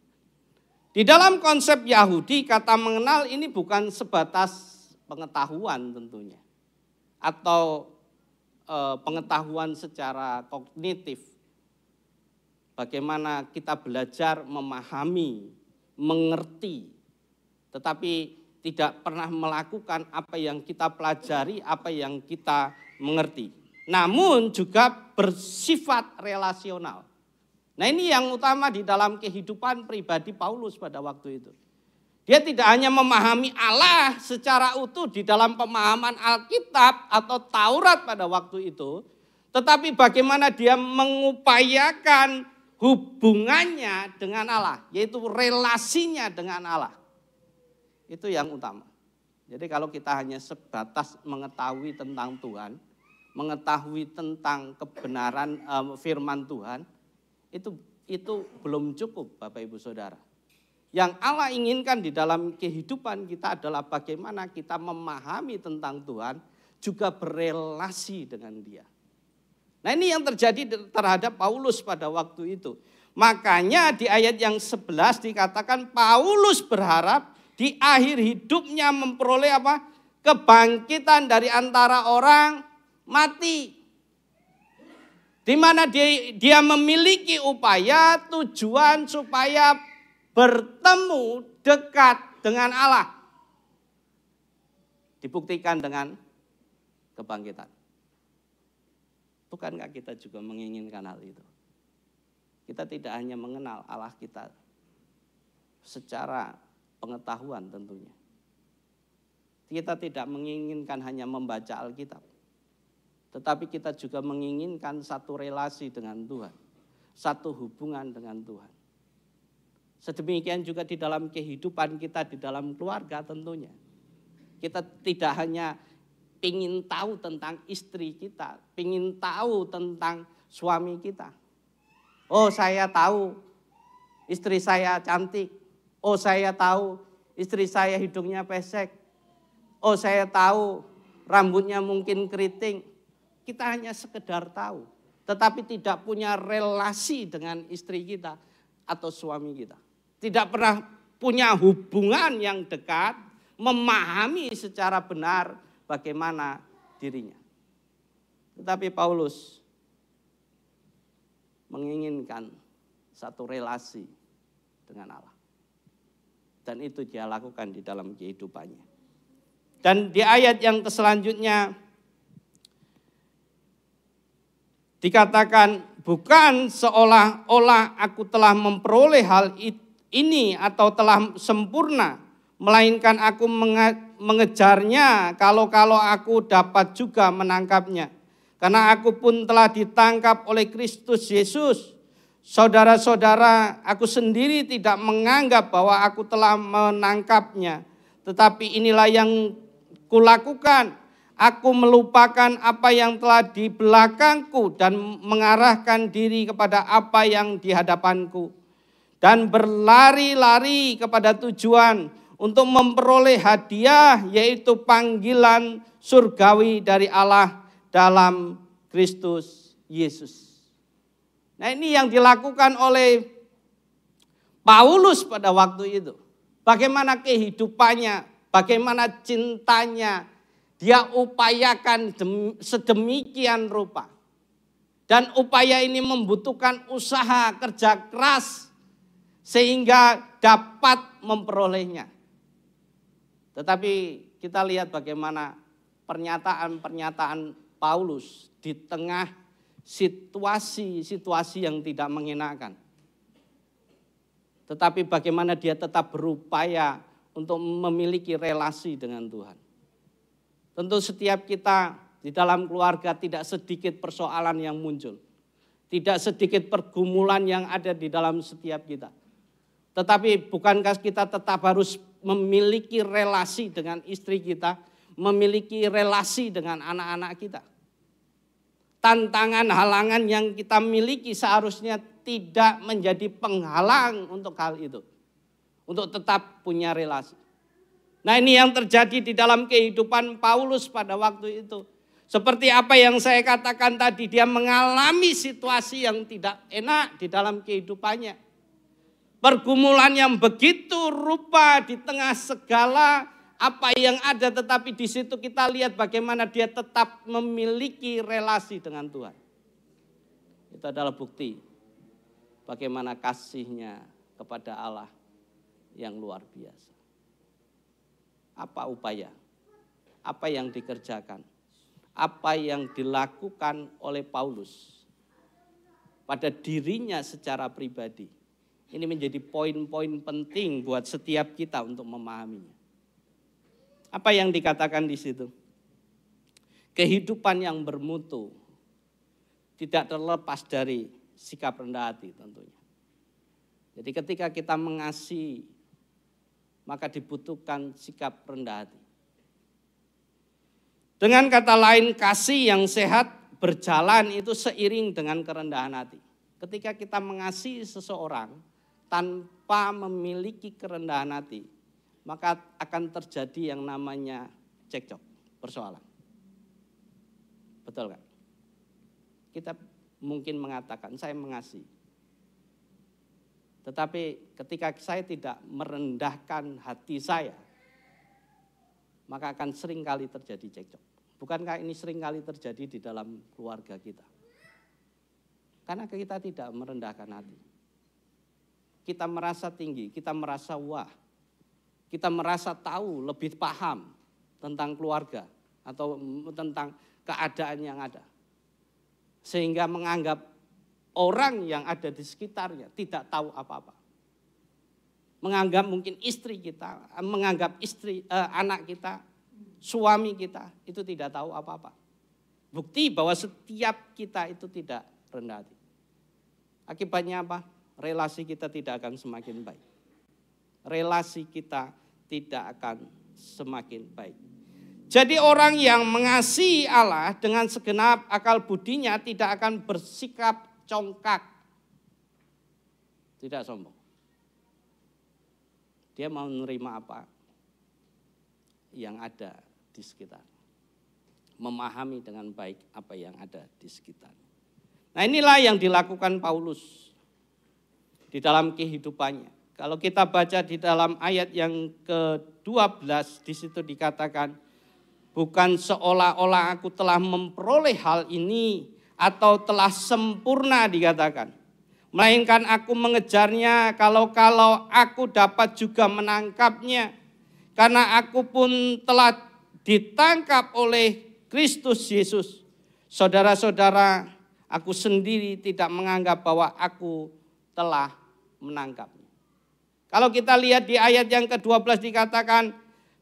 Di dalam konsep Yahudi kata mengenal ini bukan sebatas pengetahuan tentunya. Atau pengetahuan secara kognitif. Bagaimana kita belajar memahami, mengerti. Tetapi tidak pernah melakukan apa yang kita pelajari, apa yang kita mengerti. Namun juga bersifat relasional. Nah ini yang utama di dalam kehidupan pribadi Paulus pada waktu itu. Dia tidak hanya memahami Allah secara utuh di dalam pemahaman Alkitab atau Taurat pada waktu itu. Tetapi bagaimana dia mengupayakan hubungannya dengan Allah. Yaitu relasinya dengan Allah. Itu yang utama. Jadi kalau kita hanya sebatas mengetahui tentang Tuhan. Mengetahui tentang kebenaran firman Tuhan. Itu belum cukup Bapak Ibu Saudara. Yang Allah inginkan di dalam kehidupan kita adalah bagaimana kita memahami tentang Tuhan, juga berelasi dengan Dia. Nah ini yang terjadi terhadap Paulus pada waktu itu. Makanya di ayat yang 11 dikatakan Paulus berharap di akhir hidupnya memperoleh apa? Kebangkitan dari antara orang mati. Di mana dia memiliki upaya, tujuan supaya bertemu dekat dengan Allah. dibuktikan dengan kebangkitan. Bukankah kita juga menginginkan hal itu? Kita tidak hanya mengenal Allah kita secara pengetahuan tentunya. Kita tidak menginginkan hanya membaca Alkitab, tetapi kita juga menginginkan satu relasi dengan Tuhan, satu hubungan dengan Tuhan. Sedemikian juga di dalam kehidupan kita, di dalam keluarga tentunya. Kita tidak hanya ingin tahu tentang istri kita, ingin tahu tentang suami kita. Oh, saya tahu istri saya cantik. Oh, saya tahu istri saya hidungnya pesek. Oh, saya tahu rambutnya mungkin keriting. Kita hanya sekedar tahu, tetapi tidak punya relasi dengan istri kita atau suami kita. Tidak pernah punya hubungan yang dekat, memahami secara benar bagaimana dirinya. Tetapi Paulus menginginkan satu relasi dengan Allah. Dan itu dia lakukan di dalam kehidupannya. Dan di ayat yang selanjutnya dikatakan, bukan seolah-olah aku telah memperoleh hal ini atau telah sempurna, melainkan aku mengejarnya kalau aku dapat juga menangkapnya. Karena aku pun telah ditangkap oleh Kristus Yesus. Saudara-saudara, aku sendiri tidak menganggap bahwa aku telah menangkapnya. Tetapi inilah yang kulakukan. Aku melupakan apa yang telah di belakangku dan mengarahkan diri kepada apa yang di hadapanku. Dan berlari-lari kepada tujuan untuk memperoleh hadiah, yaitu panggilan surgawi dari Allah dalam Kristus Yesus. Nah, ini yang dilakukan oleh Paulus pada waktu itu. Bagaimana kehidupannya, bagaimana cintanya, dia upayakan sedemikian rupa. Dan upaya ini membutuhkan usaha kerja keras sehingga dapat memperolehnya. Tetapi kita lihat bagaimana pernyataan-pernyataan Paulus di tengah situasi-situasi yang tidak mengenakan. Tetapi bagaimana dia tetap berupaya untuk memiliki relasi dengan Tuhan. Tentu setiap kita di dalam keluarga tidak sedikit persoalan yang muncul. Tidak sedikit pergumulan yang ada di dalam setiap kita. Tetapi bukankah kita tetap harus memiliki relasi dengan istri kita, memiliki relasi dengan anak-anak kita? Tantangan, halangan yang kita miliki seharusnya tidak menjadi penghalang untuk hal itu. Untuk tetap punya relasi. Nah, ini yang terjadi di dalam kehidupan Paulus pada waktu itu. Seperti apa yang saya katakan tadi, dia mengalami situasi yang tidak enak di dalam kehidupannya. Pergumulan yang begitu rupa di tengah segala apa yang ada, tetapi di situ kita lihat bagaimana dia tetap memiliki relasi dengan Tuhan. Itu adalah bukti bagaimana kasihnya kepada Allah yang luar biasa. Apa upaya? Apa yang dikerjakan? Apa yang dilakukan oleh Paulus pada dirinya secara pribadi? Ini menjadi poin-poin penting buat setiap kita untuk memahaminya. Apa yang dikatakan di situ? Kehidupan yang bermutu tidak terlepas dari sikap rendah hati tentunya. Jadi ketika kita mengasihi, maka dibutuhkan sikap rendah hati. Dengan kata lain, kasih yang sehat berjalan itu seiring dengan kerendahan hati. Ketika kita mengasihi seseorang tanpa memiliki kerendahan hati, maka akan terjadi yang namanya cekcok, persoalan. Betul kan? Kita mungkin mengatakan saya mengasihi. Tetapi ketika saya tidak merendahkan hati saya, maka akan sering kali terjadi cekcok. Bukankah ini sering kali terjadi di dalam keluarga kita? Karena kita tidak merendahkan hati. Kita merasa tinggi, kita merasa wah. Kita merasa tahu, lebih paham. tentang keluarga atau tentang keadaan yang ada. Sehingga menganggap orang yang ada di sekitarnya tidak tahu apa-apa. Menganggap mungkin istri kita, menganggap anak kita, suami kita itu tidak tahu apa-apa. Bukti bahwa setiap kita itu tidak rendah hati. Akibatnya apa? Relasi kita tidak akan semakin baik. Relasi kita tidak akan semakin baik. Jadi orang yang mengasihi Allah dengan segenap akal budinya tidak akan bersikap congkak. Tidak sombong. Dia mau menerima apa yang ada di sekitar. Memahami dengan baik apa yang ada di sekitar. Nah, inilah yang dilakukan Paulus di dalam kehidupannya. Kalau kita baca di dalam ayat yang ke-12, di situ dikatakan, bukan seolah-olah aku telah memperoleh hal ini atau telah sempurna dikatakan. Melainkan aku mengejarnya kalau aku dapat juga menangkapnya. Karena aku pun telah ditangkap oleh Kristus Yesus. Saudara-saudara, aku sendiri tidak menganggap bahwa aku telah menangkapnya. Kalau kita lihat di ayat yang ke-12 dikatakan,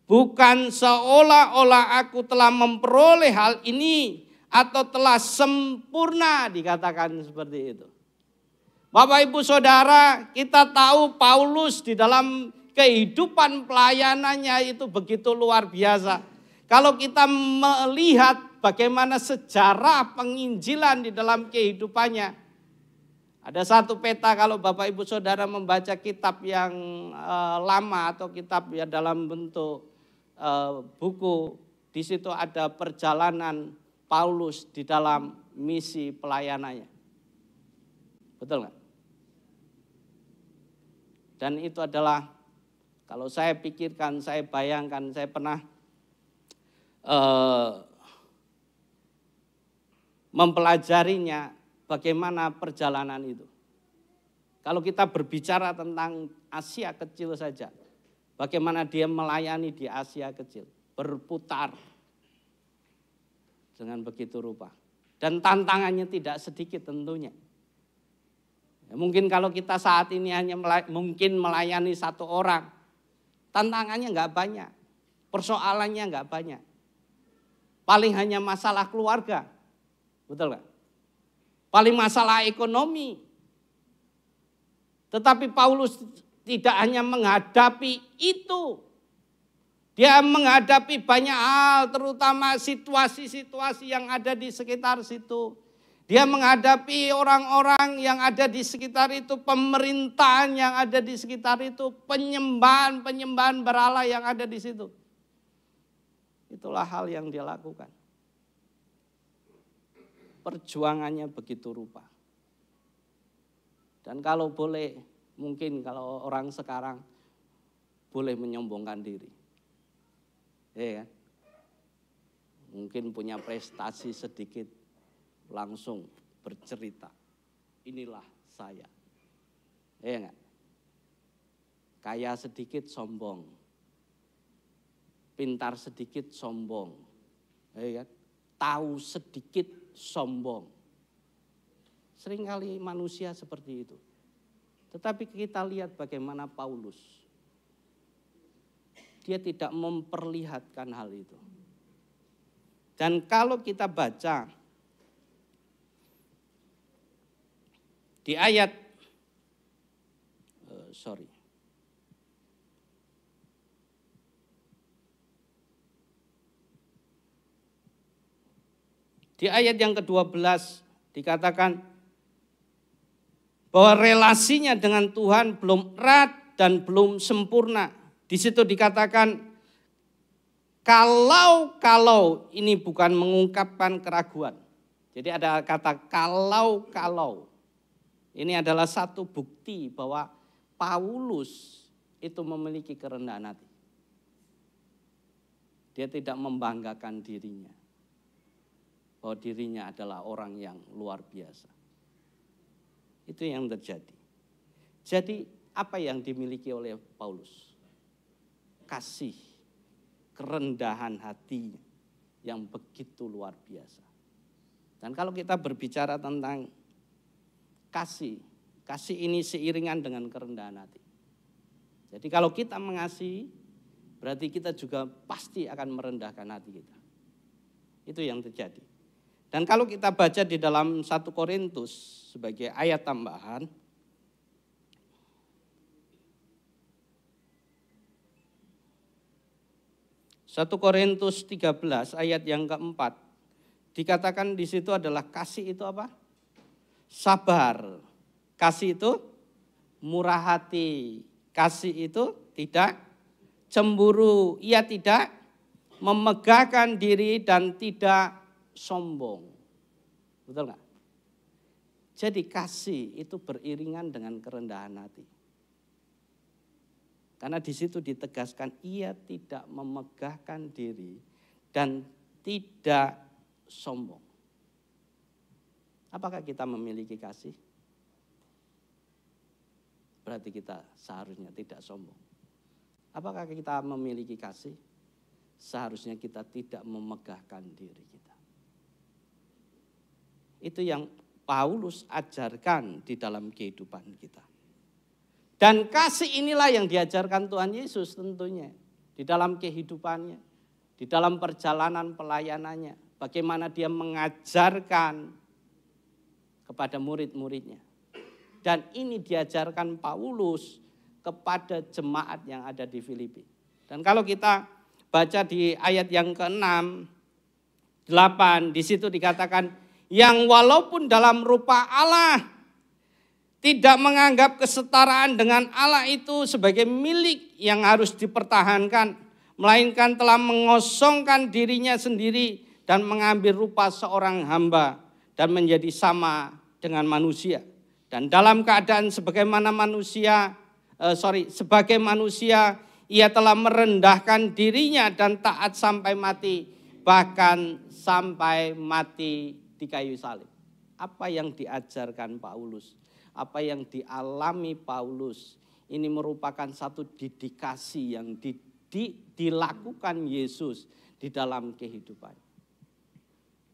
bukan seolah-olah aku telah memperoleh hal ini atau telah sempurna dikatakan seperti itu. Bapak Ibu Saudara, kita tahu Paulus di dalam kehidupan pelayanannya itu begitu luar biasa. Kalau kita melihat bagaimana sejarah penginjilan di dalam kehidupannya, ada satu peta kalau Bapak Ibu Saudara membaca kitab yang lama atau kitab yang dalam bentuk buku, di situ ada perjalanan Paulus di dalam misi pelayanannya. Betul nggak? Dan itu adalah, kalau saya pikirkan, saya bayangkan, saya pernah mempelajarinya bagaimana perjalanan itu. Kalau kita berbicara tentang Asia kecil saja, bagaimana dia melayani di Asia kecil, berputar dengan begitu rupa. Dan tantangannya tidak sedikit tentunya. Mungkin kalau kita saat ini hanya mungkin melayani satu orang, tantangannya nggak banyak, persoalannya nggak banyak. Paling hanya masalah keluarga, betul nggak? Paling masalah ekonomi. Tetapi Paulus tidak hanya menghadapi itu. Dia menghadapi banyak hal, terutama situasi-situasi yang ada di sekitar situ. Dia menghadapi orang-orang yang ada di sekitar itu, pemerintahan yang ada di sekitar itu, penyembahan berhala yang ada di situ. Itulah hal yang dia lakukan. Perjuangannya begitu rupa. Dan kalau boleh, mungkin kalau orang sekarang boleh menyombongkan diri. Ya kan? Mungkin punya prestasi sedikit, langsung bercerita. Inilah saya. Ya enggak? Kaya sedikit sombong. Pintar sedikit sombong. Ya kan? Tahu sedikit sombong. Seringkali manusia seperti itu. Tetapi kita lihat bagaimana Paulus. Dia tidak memperlihatkan hal itu. Dan kalau kita baca di ayat di ayat yang ke-12 dikatakan bahwa relasinya dengan Tuhan belum erat dan belum sempurna. Di situ dikatakan kalau ini bukan mengungkapkan keraguan. Jadi ada kata kalau. Ini adalah satu bukti bahwa Paulus itu memiliki kerendahan hati. Dia tidak membanggakan dirinya. Bahwa dirinya adalah orang yang luar biasa. Itu yang terjadi. Jadi apa yang dimiliki oleh Paulus? Kasih kerendahan hati yang begitu luar biasa. Dan kalau kita berbicara tentang kasih ini seiringan dengan kerendahan hati. Jadi kalau kita mengasihi, berarti kita juga pasti akan merendahkan hati kita. Itu yang terjadi. Dan kalau kita baca di dalam 1 Korintus sebagai ayat tambahan, Satu Korintus 13 ayat yang keempat, dikatakan di situ adalah kasih itu apa? Sabar. Kasih itu murah hati. Kasih itu tidak cemburu. Ia tidak memegahkan diri dan tidak sombong. Betul nggak? Jadi kasih itu beriringan dengan kerendahan hati. Karena di situ ditegaskan ia tidak memegahkan diri dan tidak sombong. Apakah kita memiliki kasih? Berarti kita seharusnya tidak sombong. Apakah kita memiliki kasih? Seharusnya kita tidak memegahkan diri kita. Itu yang Paulus ajarkan di dalam kehidupan kita. Dan kasih inilah yang diajarkan Tuhan Yesus tentunya. Di dalam kehidupannya. Di dalam perjalanan pelayanannya. Bagaimana dia mengajarkan kepada murid-muridnya. Dan ini diajarkan Paulus kepada jemaat yang ada di Filipi. Dan kalau kita baca di ayat yang ke-6, 8, di situ dikatakan, yang walaupun dalam rupa Allah, tidak menganggap kesetaraan dengan Allah itu sebagai milik yang harus dipertahankan, melainkan telah mengosongkan dirinya sendiri dan mengambil rupa seorang hamba dan menjadi sama dengan manusia. Dan dalam keadaan sebagai manusia, ia telah merendahkan dirinya dan taat sampai mati, bahkan sampai mati di kayu salib. Apa yang diajarkan Paulus? Apa yang dialami Paulus ini merupakan satu dedikasi yang dilakukan Yesus di dalam kehidupan.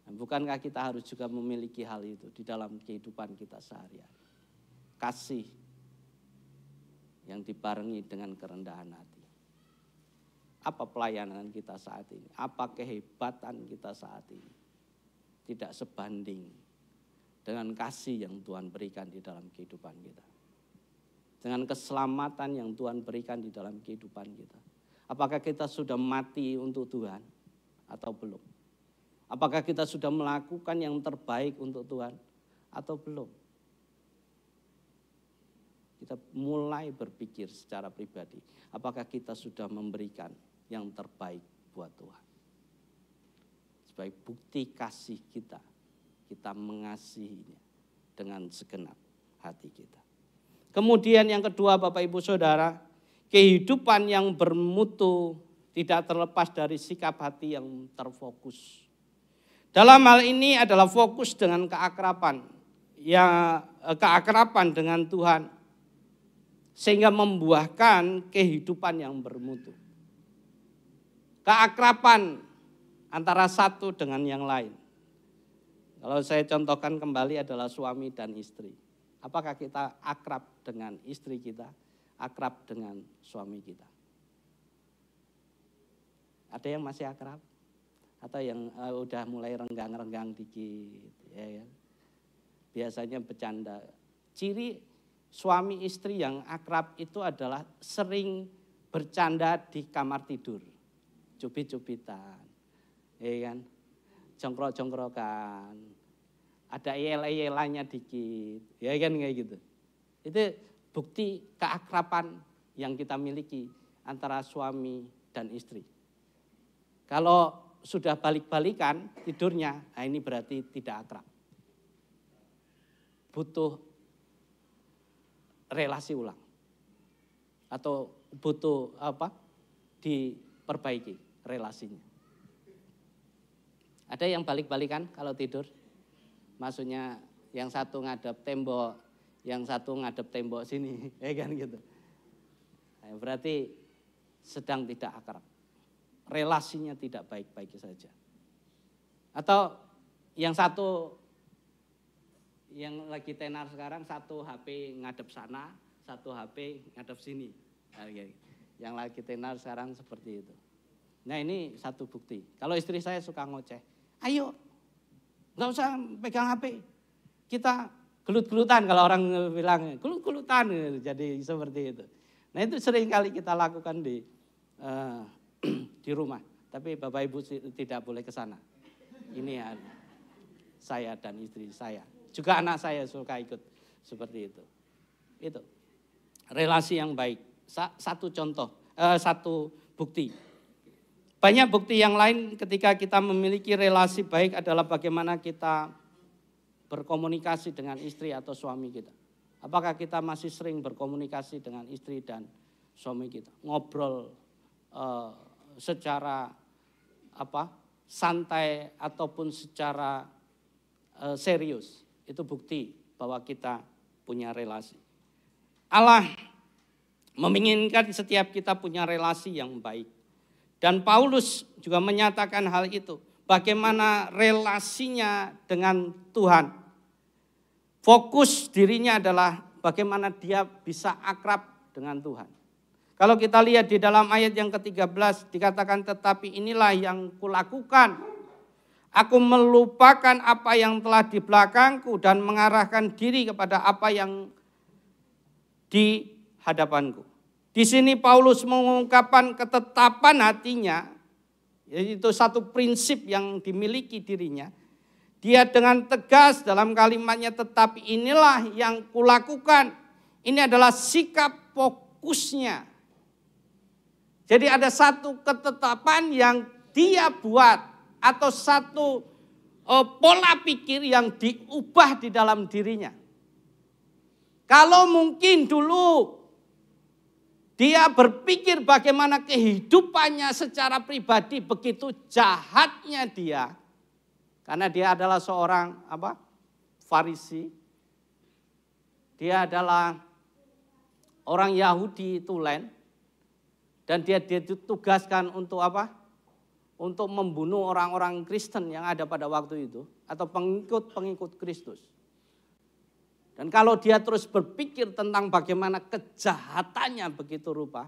Dan bukankah kita harus juga memiliki hal itu di dalam kehidupan kita sehari-hari? Kasih yang dibarengi dengan kerendahan hati. Apa pelayanan kita saat ini? Apa kehebatan kita saat ini? Tidak sebanding dengan kasih yang Tuhan berikan di dalam kehidupan kita. Dengan keselamatan yang Tuhan berikan di dalam kehidupan kita. Apakah kita sudah mati untuk Tuhan atau belum? Apakah kita sudah melakukan yang terbaik untuk Tuhan atau belum? Kita mulai berpikir secara pribadi. Apakah kita sudah memberikan yang terbaik buat Tuhan? Sebagai bukti kasih kita mengasihinya dengan segenap hati kita. Kemudian yang kedua Bapak Ibu Saudara, kehidupan yang bermutu tidak terlepas dari sikap hati yang terfokus. Dalam hal ini adalah fokus dengan keakraban dengan Tuhan, sehingga membuahkan kehidupan yang bermutu. Keakraban antara satu dengan yang lain. Kalau saya contohkan kembali adalah suami dan istri. Apakah kita akrab dengan istri kita, akrab dengan suami kita? Ada yang masih akrab? Atau yang udah mulai renggang-renggang dikit? Ya. Biasanya bercanda. Ciri suami istri yang akrab itu adalah sering bercanda di kamar tidur. Cubit-cubitan. Ya kan? Jongkrok-jongkrokan, ada yel-yelannya dikit, ya kan kayak gitu. Itu bukti keakraban yang kita miliki antara suami dan istri. Kalau sudah balik-balikan tidurnya, nah ini berarti tidak akrab. Butuh relasi ulang. Atau butuh diperbaiki relasinya. Ada yang balik-balikan kalau tidur? Maksudnya yang satu ngadep tembok, yang satu ngadep tembok sini, ya kan gitu. Nah, berarti sedang tidak akrab. relasinya tidak baik-baik saja. Atau yang satu, yang lagi tenar sekarang, satu HP ngadep sana, satu HP ngadep sini. Yang lagi tenar sekarang seperti itu. Nah ini satu bukti. Kalau istri saya suka ngoceh, ayo nggak usah pegang HP, kita gelut-gelutan, kalau orang bilang gelut-gelutan, jadi seperti itu. Nah itu sering kali kita lakukan di rumah, tapi Bapak Ibu tidak boleh ke sana. Ini ya, saya dan istri saya, juga anak saya suka ikut seperti itu. Itu relasi yang baik. Satu contoh, satu bukti. Banyak bukti yang lain ketika kita memiliki relasi baik adalah bagaimana kita berkomunikasi dengan istri atau suami kita. Apakah kita masih sering berkomunikasi dengan istri dan suami kita? Ngobrol secara santai ataupun secara serius. Itu bukti bahwa kita punya relasi. Allah menginginkan setiap kita punya relasi yang baik. Dan Paulus juga menyatakan hal itu. Bagaimana relasinya dengan Tuhan. Fokus dirinya adalah bagaimana dia bisa akrab dengan Tuhan. Kalau kita lihat di dalam ayat yang ke-13 dikatakan, tetapi inilah yang kulakukan. Aku melupakan apa yang telah di belakangku dan mengarahkan diri kepada apa yang di hadapanku. Di sini Paulus mengungkapkan ketetapan hatinya, yaitu satu prinsip yang dimiliki dirinya. Dia dengan tegas dalam kalimatnya, tetapi inilah yang kulakukan. Ini adalah sikap fokusnya. Jadi ada satu ketetapan yang dia buat atau satu pola pikir yang diubah di dalam dirinya. Kalau mungkin dulu dia berpikir bagaimana kehidupannya secara pribadi begitu jahatnya dia. Karena dia adalah seorang Farisi. Dia adalah orang Yahudi tulen. Dan dia ditugaskan untuk Untuk membunuh orang-orang Kristen yang ada pada waktu itu. Atau pengikut-pengikut Kristus. Dan kalau dia terus berpikir tentang bagaimana kejahatannya begitu rupa,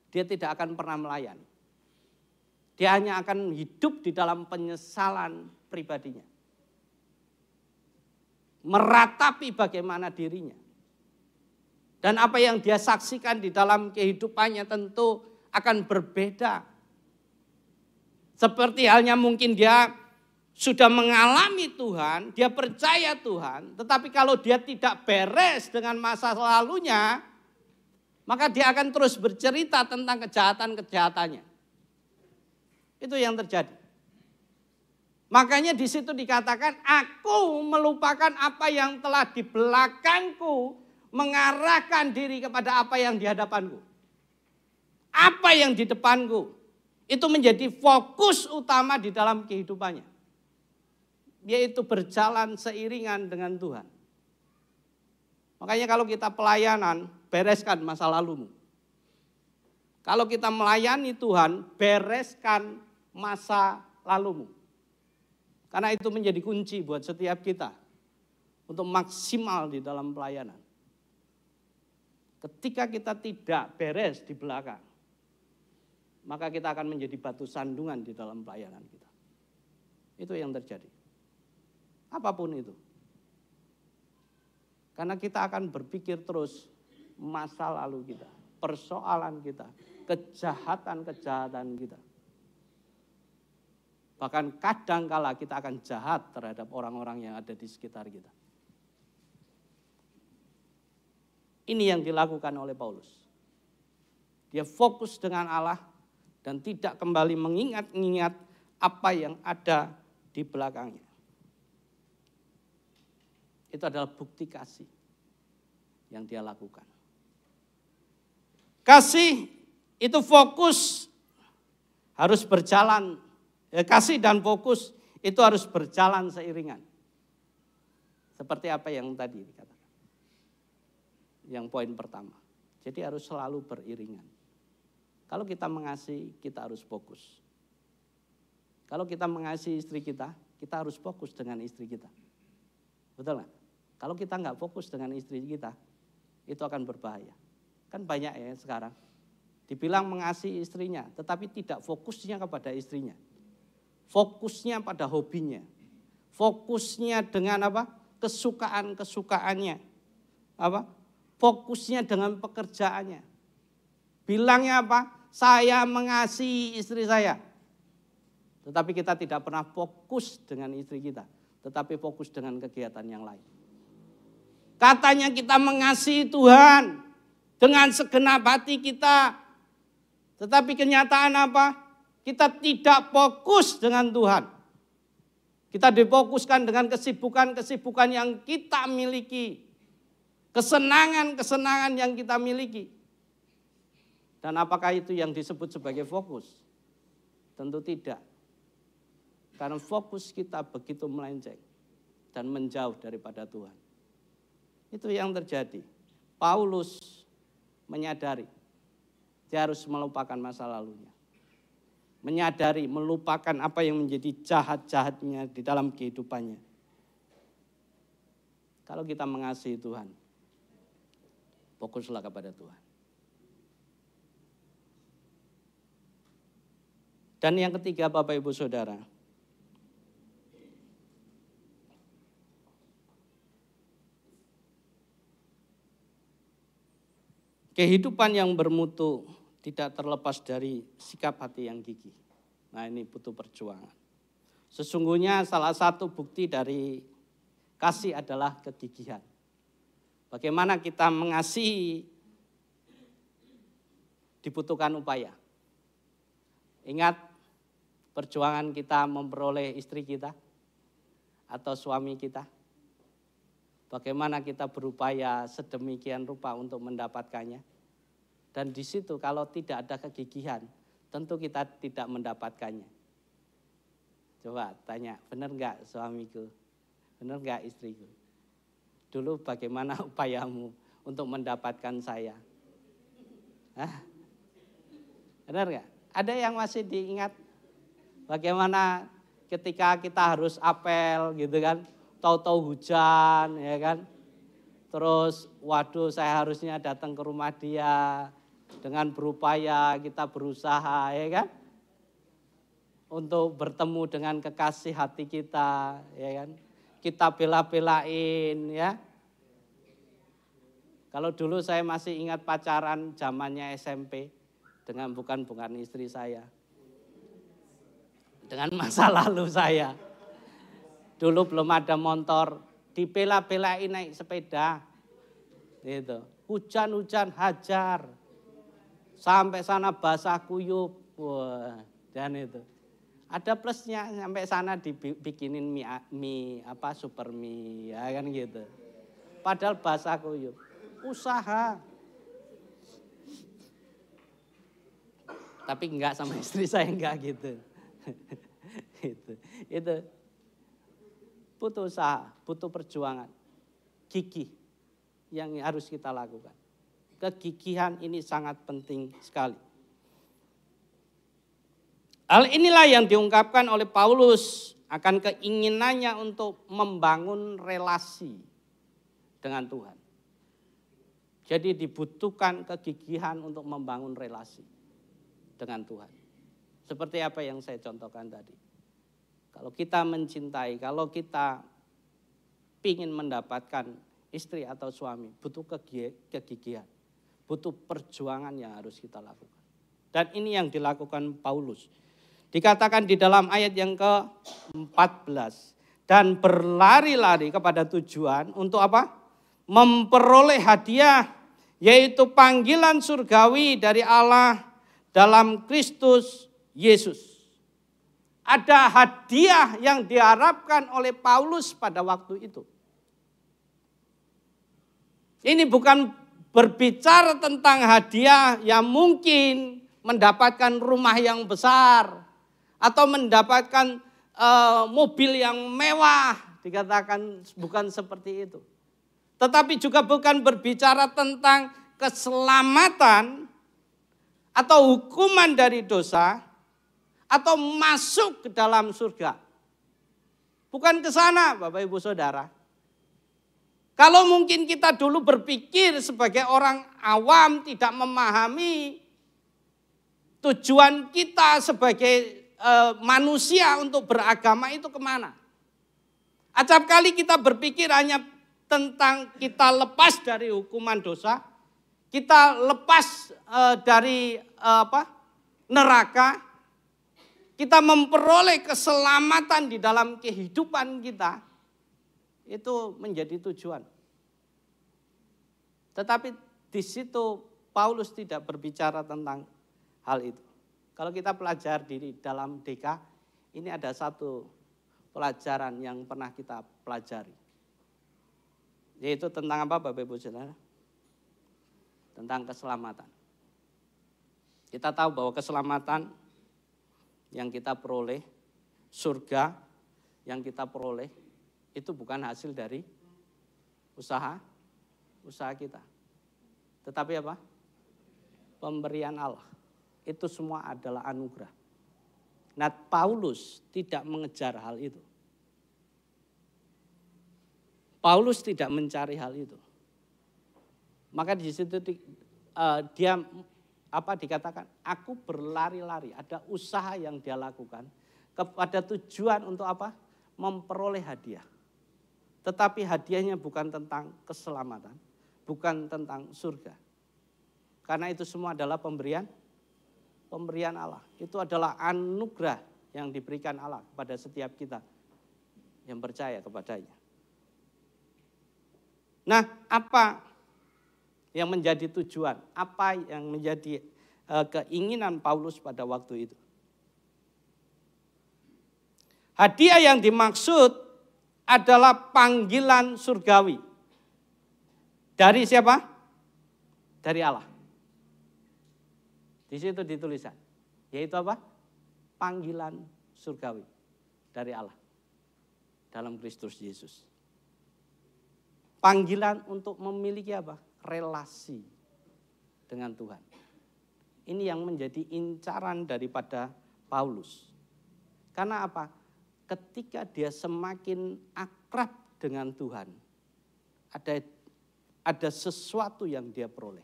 dia tidak akan pernah melayani. Dia hanya akan hidup di dalam penyesalan pribadinya. Meratapi bagaimana dirinya. Dan apa yang dia saksikan di dalam kehidupannya tentu akan berbeda. Seperti halnya mungkin dia sudah mengalami Tuhan, dia percaya Tuhan, tetapi kalau dia tidak beres dengan masa lalunya, maka dia akan terus bercerita tentang kejahatan-kejahatannya. Itu yang terjadi. Makanya di situ dikatakan, aku melupakan apa yang telah di belakangku, mengarahkan diri kepada apa yang di hadapanku. Apa yang di depanku, itu menjadi fokus utama di dalam kehidupannya. Yaitu berjalan seiringan dengan Tuhan. Makanya kalau kita pelayanan, bereskan masa lalumu. Kalau kita melayani Tuhan, bereskan masa lalumu. Karena itu menjadi kunci buat setiap kita untuk maksimal di dalam pelayanan. Ketika kita tidak beres di belakang, maka kita akan menjadi batu sandungan di dalam pelayanan kita. Itu yang terjadi. Apapun itu. Karena kita akan berpikir terus masa lalu kita, persoalan kita, kejahatan-kejahatan kita. Bahkan kadangkala kita akan jahat terhadap orang-orang yang ada di sekitar kita. Ini yang dilakukan oleh Paulus. Dia fokus dengan Allah dan tidak kembali mengingat-ingat apa yang ada di belakangnya. Itu adalah bukti kasih yang dia lakukan. Kasih itu fokus harus berjalan. Kasih dan fokus itu harus berjalan seiringan. Seperti apa yang tadi dikatakan. Yang poin pertama. Jadi harus selalu beriringan. Kalau kita mengasihi, kita harus fokus. Kalau kita mengasihi istri kita harus fokus dengan istri kita. Betul nggak? Kalau kita nggak fokus dengan istri kita, itu akan berbahaya. Kan banyak ya sekarang, dibilang mengasihi istrinya, tetapi tidak fokusnya kepada istrinya. Fokusnya pada hobinya. Fokusnya dengan apa? Kesukaan-kesukaannya. Apa? Fokusnya dengan pekerjaannya. Bilangnya apa? Saya mengasihi istri saya. Tetapi kita tidak pernah fokus dengan istri kita, tetapi fokus dengan kegiatan yang lain. Katanya kita mengasihi Tuhan dengan segenap hati kita, tetapi kenyataan apa? Kita tidak fokus dengan Tuhan. Kita difokuskan dengan kesibukan-kesibukan yang kita miliki, kesenangan-kesenangan yang kita miliki. Dan apakah itu yang disebut sebagai fokus? Tentu tidak. Karena fokus kita begitu melenceng dan menjauh daripada Tuhan. Itu yang terjadi. Paulus menyadari dia harus melupakan masa lalunya. Menyadari, melupakan apa yang menjadi jahat-jahatnya di dalam kehidupannya. Kalau kita mengasihi Tuhan, fokuslah kepada Tuhan. Dan yang ketiga, Bapak Ibu Saudara, kehidupan yang bermutu tidak terlepas dari sikap hati yang gigih. Nah, ini butuh perjuangan. Sesungguhnya salah satu bukti dari kasih adalah kegigihan. Bagaimana kita mengasihi dibutuhkan upaya. Ingat perjuangan kita memperoleh istri kita atau suami kita. Bagaimana kita berupaya sedemikian rupa untuk mendapatkannya. Dan di situ kalau tidak ada kegigihan, tentu kita tidak mendapatkannya. Coba tanya, benar enggak suamiku? Benar enggak istriku? Dulu bagaimana upayamu untuk mendapatkan saya? Hah? Benar enggak? Ada yang masih diingat? Bagaimana ketika kita harus apel gitu kan? Tahu-tahu hujan ya kan? Terus waduh saya harusnya datang ke rumah dia. Dengan berupaya kita berusaha ya kan. Untuk bertemu dengan kekasih hati kita ya kan. Kita bela-belain ya. Kalau dulu saya masih ingat pacaran zamannya SMP. Dengan bukan istri saya. Dengan masa lalu saya. Dulu belum ada motor. Dibela-belain naik sepeda. Gitu. Hujan-hujan hajar. Sampai sana basah kuyup. Wah, dan itu. Ada plusnya sampai sana dibikinin mie apa super mie ya kan gitu. Padahal basah kuyup. Usaha. Tapi enggak sama istri saya enggak gitu. Itu. Butuh usaha, butuh perjuangan. Gigih yang harus kita lakukan. Kegigihan ini sangat penting sekali. Hal inilah yang diungkapkan oleh Paulus akan keinginannya untuk membangun relasi dengan Tuhan. Jadi dibutuhkan kegigihan untuk membangun relasi dengan Tuhan. Seperti apa yang saya contohkan tadi. Kalau kita mencintai, kalau kita ingin mendapatkan istri atau suami, butuh kegigihan. Butuh perjuangan yang harus kita lakukan. Dan ini yang dilakukan Paulus. Dikatakan di dalam ayat yang ke-14. Dan berlari-lari kepada tujuan untuk apa? Memperoleh hadiah, yaitu panggilan surgawi dari Allah dalam Kristus Yesus. Ada hadiah yang diharapkan oleh Paulus pada waktu itu. Ini bukan berbicara tentang hadiah yang mungkin mendapatkan rumah yang besar atau mendapatkan mobil yang mewah, dikatakan bukan seperti itu. Tetapi juga bukan berbicara tentang keselamatan atau hukuman dari dosa atau masuk ke dalam surga. Bukan ke sana, Bapak Ibu Saudara. Kalau mungkin kita dulu berpikir sebagai orang awam tidak memahami tujuan kita sebagai manusia untuk beragama itu kemana. Acap kali kita berpikir hanya tentang kita lepas dari hukuman dosa, kita lepas dari neraka, kita memperoleh keselamatan di dalam kehidupan kita. Itu menjadi tujuan. Tetapi di situ Paulus tidak berbicara tentang hal itu. Kalau kita pelajari di dalam DK, ini ada satu pelajaran yang pernah kita pelajari. Yaitu tentang apa Bapak Ibu Saudara? Tentang keselamatan. Kita tahu bahwa keselamatan yang kita peroleh, surga yang kita peroleh, itu bukan hasil dari usaha kita. Tetapi apa? Pemberian Allah. Itu semua adalah anugerah. Nah, Paulus tidak mengejar hal itu. Paulus tidak mencari hal itu. Maka di situ dia dikatakan, aku berlari-lari. Ada usaha yang dia lakukan kepada tujuan untuk apa? Memperoleh hadiah. Tetapi hadiahnya bukan tentang keselamatan, bukan tentang surga. Karena itu semua adalah pemberian Allah. Itu adalah anugerah yang diberikan Allah kepada setiap kita yang percaya kepadanya. Nah, apa yang menjadi tujuan? Apa yang menjadi keinginan Paulus pada waktu itu? Hadiah yang dimaksud adalah panggilan surgawi. Dari siapa? Dari Allah. Di situ ditulisan. Yaitu apa? Panggilan surgawi dari Allah. Dalam Kristus Yesus. Panggilan untuk memiliki apa? Relasi dengan Tuhan. Ini yang menjadi incaran daripada Paulus. Karena apa? Ketika dia semakin akrab dengan Tuhan, ada sesuatu yang dia peroleh.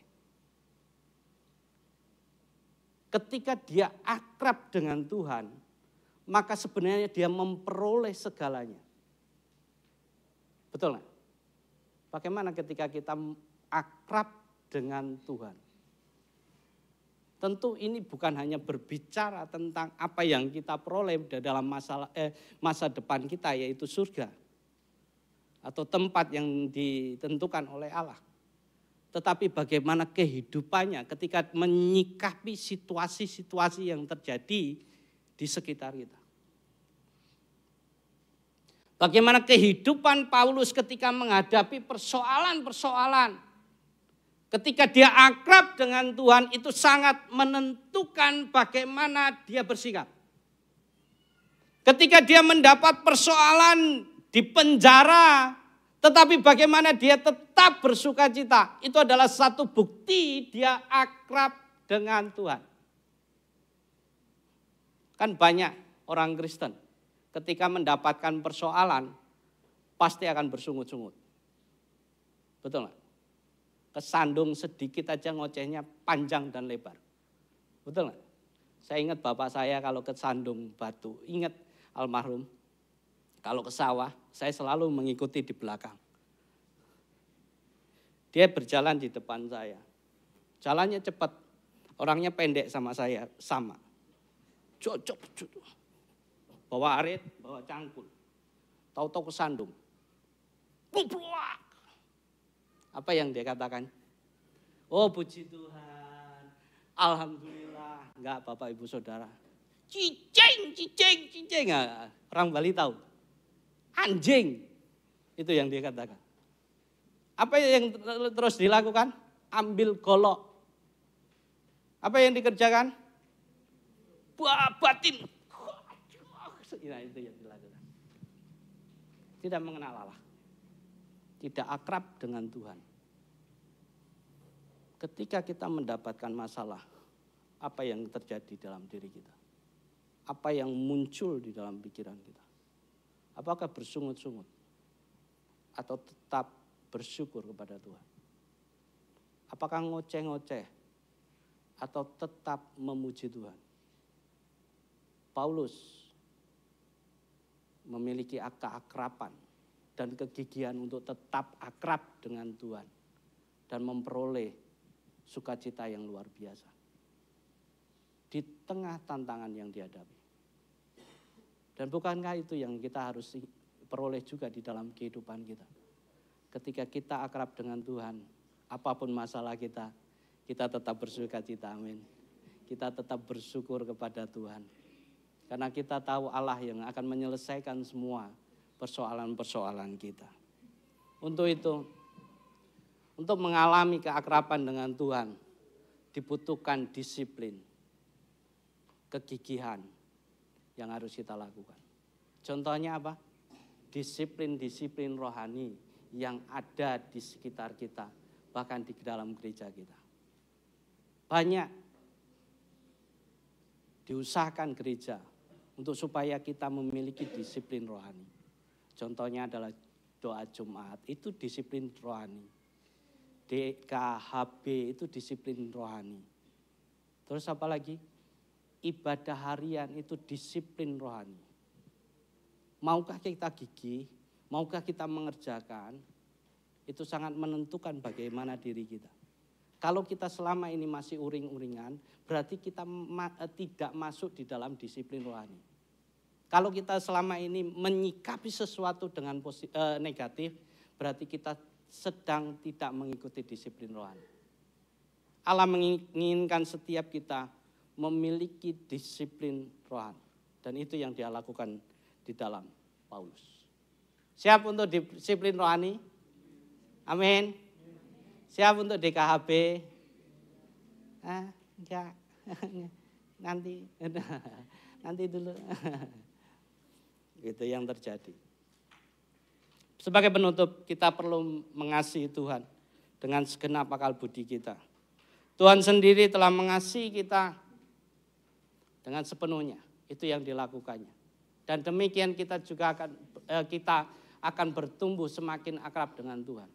Ketika dia akrab dengan Tuhan, maka sebenarnya dia memperoleh segalanya. Betul nggak? Bagaimana ketika kita akrab dengan Tuhan? Tentu ini bukan hanya berbicara tentang apa yang kita peroleh dalam masa depan kita, yaitu surga. Atau tempat yang ditentukan oleh Allah. Tetapi bagaimana kehidupannya ketika menyikapi situasi-situasi yang terjadi di sekitar kita. Bagaimana kehidupan Paulus ketika menghadapi persoalan-persoalan. Ketika dia akrab dengan Tuhan itu sangat menentukan bagaimana dia bersikap. Ketika dia mendapat persoalan di penjara, tetapi bagaimana dia tetap bersuka cita. Itu adalah satu bukti dia akrab dengan Tuhan. Kan banyak orang Kristen ketika mendapatkan persoalan pasti akan bersungut-sungut. Betul nggak? Kesandung sedikit aja ngocehnya panjang dan lebar. Betul nggak? Saya ingat bapak saya kalau kesandung batu, ingat almarhum. Kalau ke sawah, saya selalu mengikuti di belakang. Dia berjalan di depan saya. Jalannya cepat, orangnya pendek sama saya, sama. Cocok. Bawa arit, bawa cangkul. Tahu-tahu kesandung. Bubluak. Apa yang dia katakan? Oh puji Tuhan, alhamdulillah. Enggak Bapak Ibu Saudara. Cicing. Orang Bali tahu. Anjing. Itu yang dia katakan. Apa yang terus dilakukan? Ambil golok. Apa yang dikerjakan? Batin. Nah, itu yang dilakukan. Tidak mengenal Allah. Tidak akrab dengan Tuhan. Ketika kita mendapatkan masalah, apa yang terjadi dalam diri kita? apa yang muncul di dalam pikiran kita? Apakah bersungut-sungut? Atau tetap bersyukur kepada Tuhan? Apakah ngoceh-ngoceh? Atau tetap memuji Tuhan? Paulus memiliki keakraban dan kegigihan untuk tetap akrab dengan Tuhan dan memperoleh sukacita yang luar biasa di tengah tantangan yang dihadapi. Dan bukankah itu yang kita harus peroleh juga di dalam kehidupan kita? Ketika kita akrab dengan Tuhan, apapun masalah kita, kita tetap bersukacita, amin. Kita tetap bersyukur kepada Tuhan. Karena kita tahu Allah yang akan menyelesaikan semua persoalan-persoalan kita. Untuk itu, untuk mengalami keakraban dengan Tuhan, dibutuhkan disiplin, kegigihan yang harus kita lakukan. Contohnya apa? Disiplin-disiplin rohani yang ada di sekitar kita, bahkan di dalam gereja kita. Banyak diusahakan gereja untuk supaya kita memiliki disiplin rohani. Contohnya adalah doa Jumat, itu disiplin rohani. DKHB itu disiplin rohani. Terus apa lagi? Ibadah harian itu disiplin rohani. Maukah kita gigih? Maukah kita mengerjakan? Itu sangat menentukan bagaimana diri kita. Kalau kita selama ini masih uring-uringan, berarti kita tidak masuk di dalam disiplin rohani. Kalau kita selama ini menyikapi sesuatu dengan negatif, berarti kita sedang tidak mengikuti disiplin rohani. Allah menginginkan setiap kita memiliki disiplin rohani. Dan itu yang dia lakukan di dalam Paulus. Siap untuk disiplin rohani? Amin. Siap untuk DKHB? Enggak. Nanti dulu. Itu yang terjadi. Sebagai penutup, kita perlu mengasihi Tuhan dengan segenap akal budi kita. Tuhan sendiri telah mengasihi kita dengan sepenuhnya. Itu yang dilakukannya. Dan demikian kita juga akan bertumbuh semakin akrab dengan Tuhan.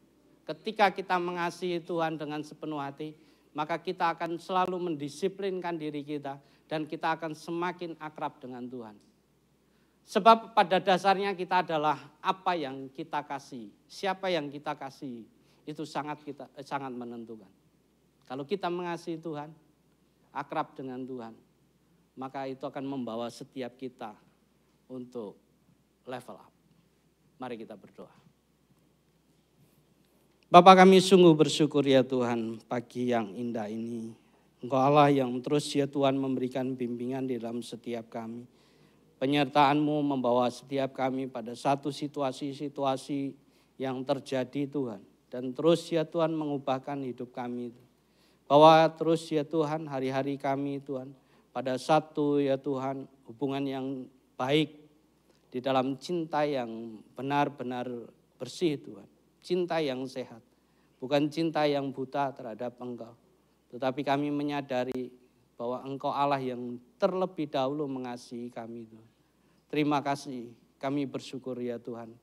Ketika kita mengasihi Tuhan dengan sepenuh hati, maka kita akan selalu mendisiplinkan diri kita dan kita akan semakin akrab dengan Tuhan. Sebab pada dasarnya kita adalah apa yang kita kasih. Siapa yang kita kasih itu sangat menentukan. Kalau kita mengasihi Tuhan, akrab dengan Tuhan, maka itu akan membawa setiap kita untuk level up. Mari kita berdoa. Bapa, kami sungguh bersyukur ya Tuhan pagi yang indah ini. Engkau Allah yang terus ya Tuhan memberikan bimbingan di dalam setiap kami. Penyertaan-Mu membawa setiap kami pada satu situasi-situasi yang terjadi Tuhan. Dan terus ya Tuhan mengubahkan hidup kami. Bahwa terus ya Tuhan hari-hari kami Tuhan pada satu ya Tuhan hubungan yang baik di dalam cinta yang benar-benar bersih Tuhan. Cinta yang sehat. Bukan cinta yang buta terhadap Engkau. Tetapi kami menyadari bahwa Engkau Allah yang terlebih dahulu mengasihi kami Tuhan. Terima kasih, kami bersyukur ya Tuhan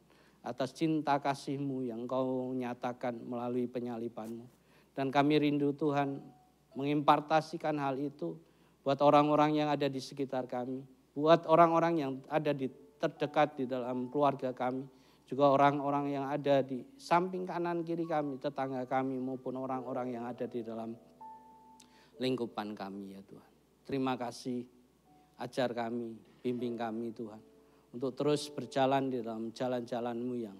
atas cinta kasih-Mu yang Engkau nyatakan melalui penyaliban-Mu. Dan kami rindu Tuhan mengimpartasikan hal itu buat orang-orang yang ada di sekitar kami. Buat orang-orang yang ada terdekat di dalam keluarga kami. Juga orang-orang yang ada di samping kanan kiri kami, tetangga kami maupun orang-orang yang ada di dalam lingkupan kami ya Tuhan. Terima kasih, ajar kami, bimbing kami Tuhan. Untuk terus berjalan di dalam jalan-jalan-Mu yang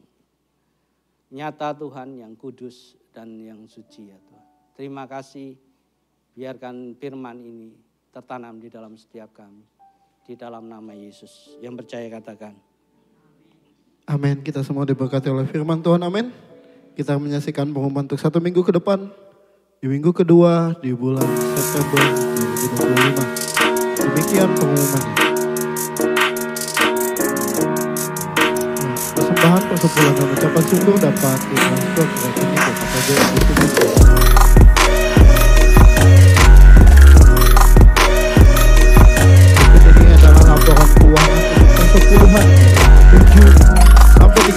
nyata Tuhan, yang kudus dan yang suci ya Tuhan. Terima kasih, biarkan firman ini tertanam di dalam setiap kami. Di dalam nama Yesus, yang percaya katakan. Amin. Kita semua diberkati oleh firman Tuhan. Amin. Kita menyaksikan pengumuman untuk 1 minggu ke depan. Di minggu kedua di bulan September 2025. Demikian pengumumannya. Persembahan persepuluhan dan ucapan syukur dapat ditransfer ke rekening BKPBN Indonesia. Berikut ini adalah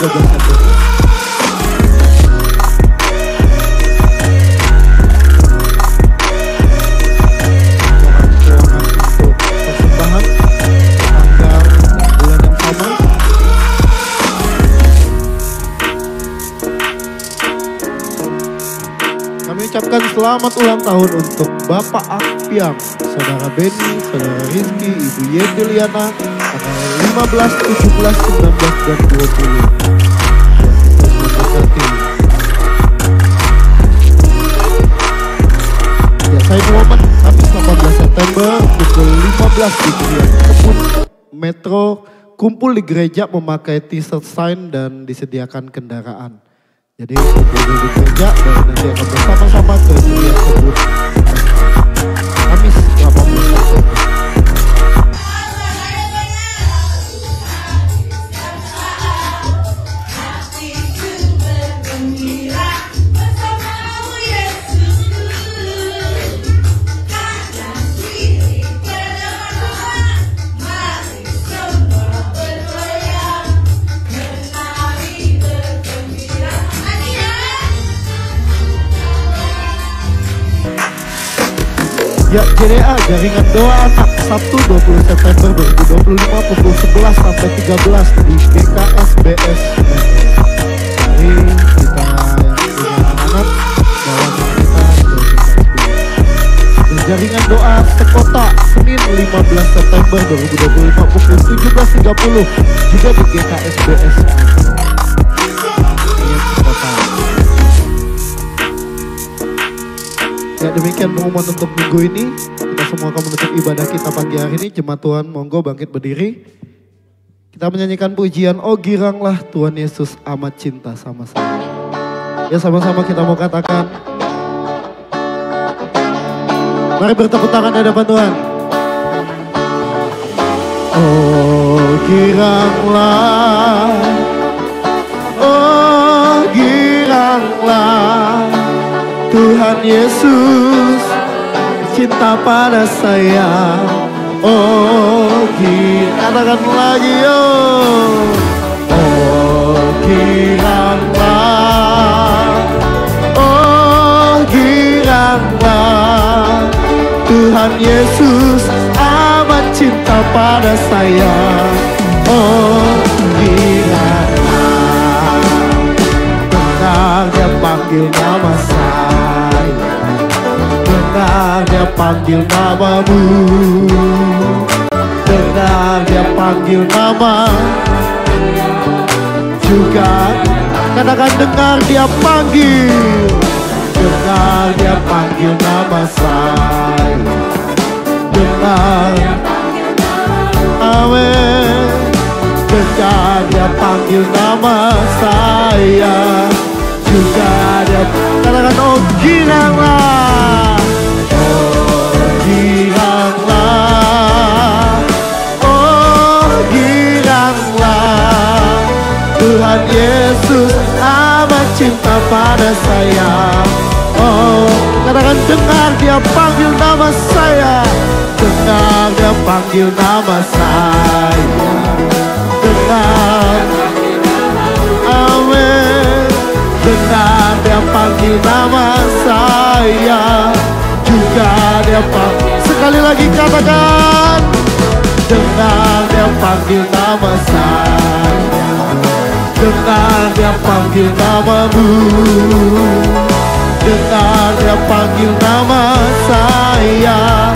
13 September. Ucapkan selamat ulang tahun untuk Bapak Akpiang, Saudara Benny, Saudara Rizky, Ibu Yediliana, tanggal 15, 17, 19, dan 20. Ya, saya momen Kamis 18 September pukul 15 di Krian Kebun Metro, kumpul di gereja memakai t-shirt sign dan disediakan kendaraan. Jadi kumpul di gereja dan nanti akan bersama-sama ke Krian Kebun Kamis 18 September. Ya, JDA Jaringan Doa Anak Sabtu 20 September 2025 pukul 11 sampai 13 di GKSBS. Jadi kita yang punya anak-anak bawa kita ke GKSBS. Jaringan Doa Sekota Senin 15 September 2025 pukul 17.30 juga di GKSBS. Ya, demikian pengumuman untuk minggu ini. Kita semua akan menutup ibadah kita pagi hari ini. Jemaat Tuhan monggo bangkit berdiri. Kita menyanyikan pujian Oh Giranglah Tuhan Yesus amat cinta sama-sama. Ya, sama-sama kita mau katakan. Mari bertepuk tangan di hadapan Tuhan. Oh giranglah, oh giranglah Tuhan Yesus cinta pada saya. Oh katakan lagi oh. Oh giranglah, oh giranglah Tuhan Yesus amat cinta pada saya. Oh giranglah, dengar dia panggil nama saya, dengar dia panggil namamu, dengar dia panggil nama juga. Katakan dengar dia panggil, dengar dia panggil nama saya, dengar, amin, dengar dia panggil nama saya juga. Dia katakan oh giranglah, oh giranglah, oh giranglah Tuhan Yesus amat cinta pada saya. Oh katakan dengar dia panggil nama saya, dengar dia panggil nama saya, dengar, amin, dengar dia panggil nama saya juga. Dia panggil, sekali lagi katakan, dengar dia panggil nama saya, dengar dia panggil namamu, dengar dia panggil nama saya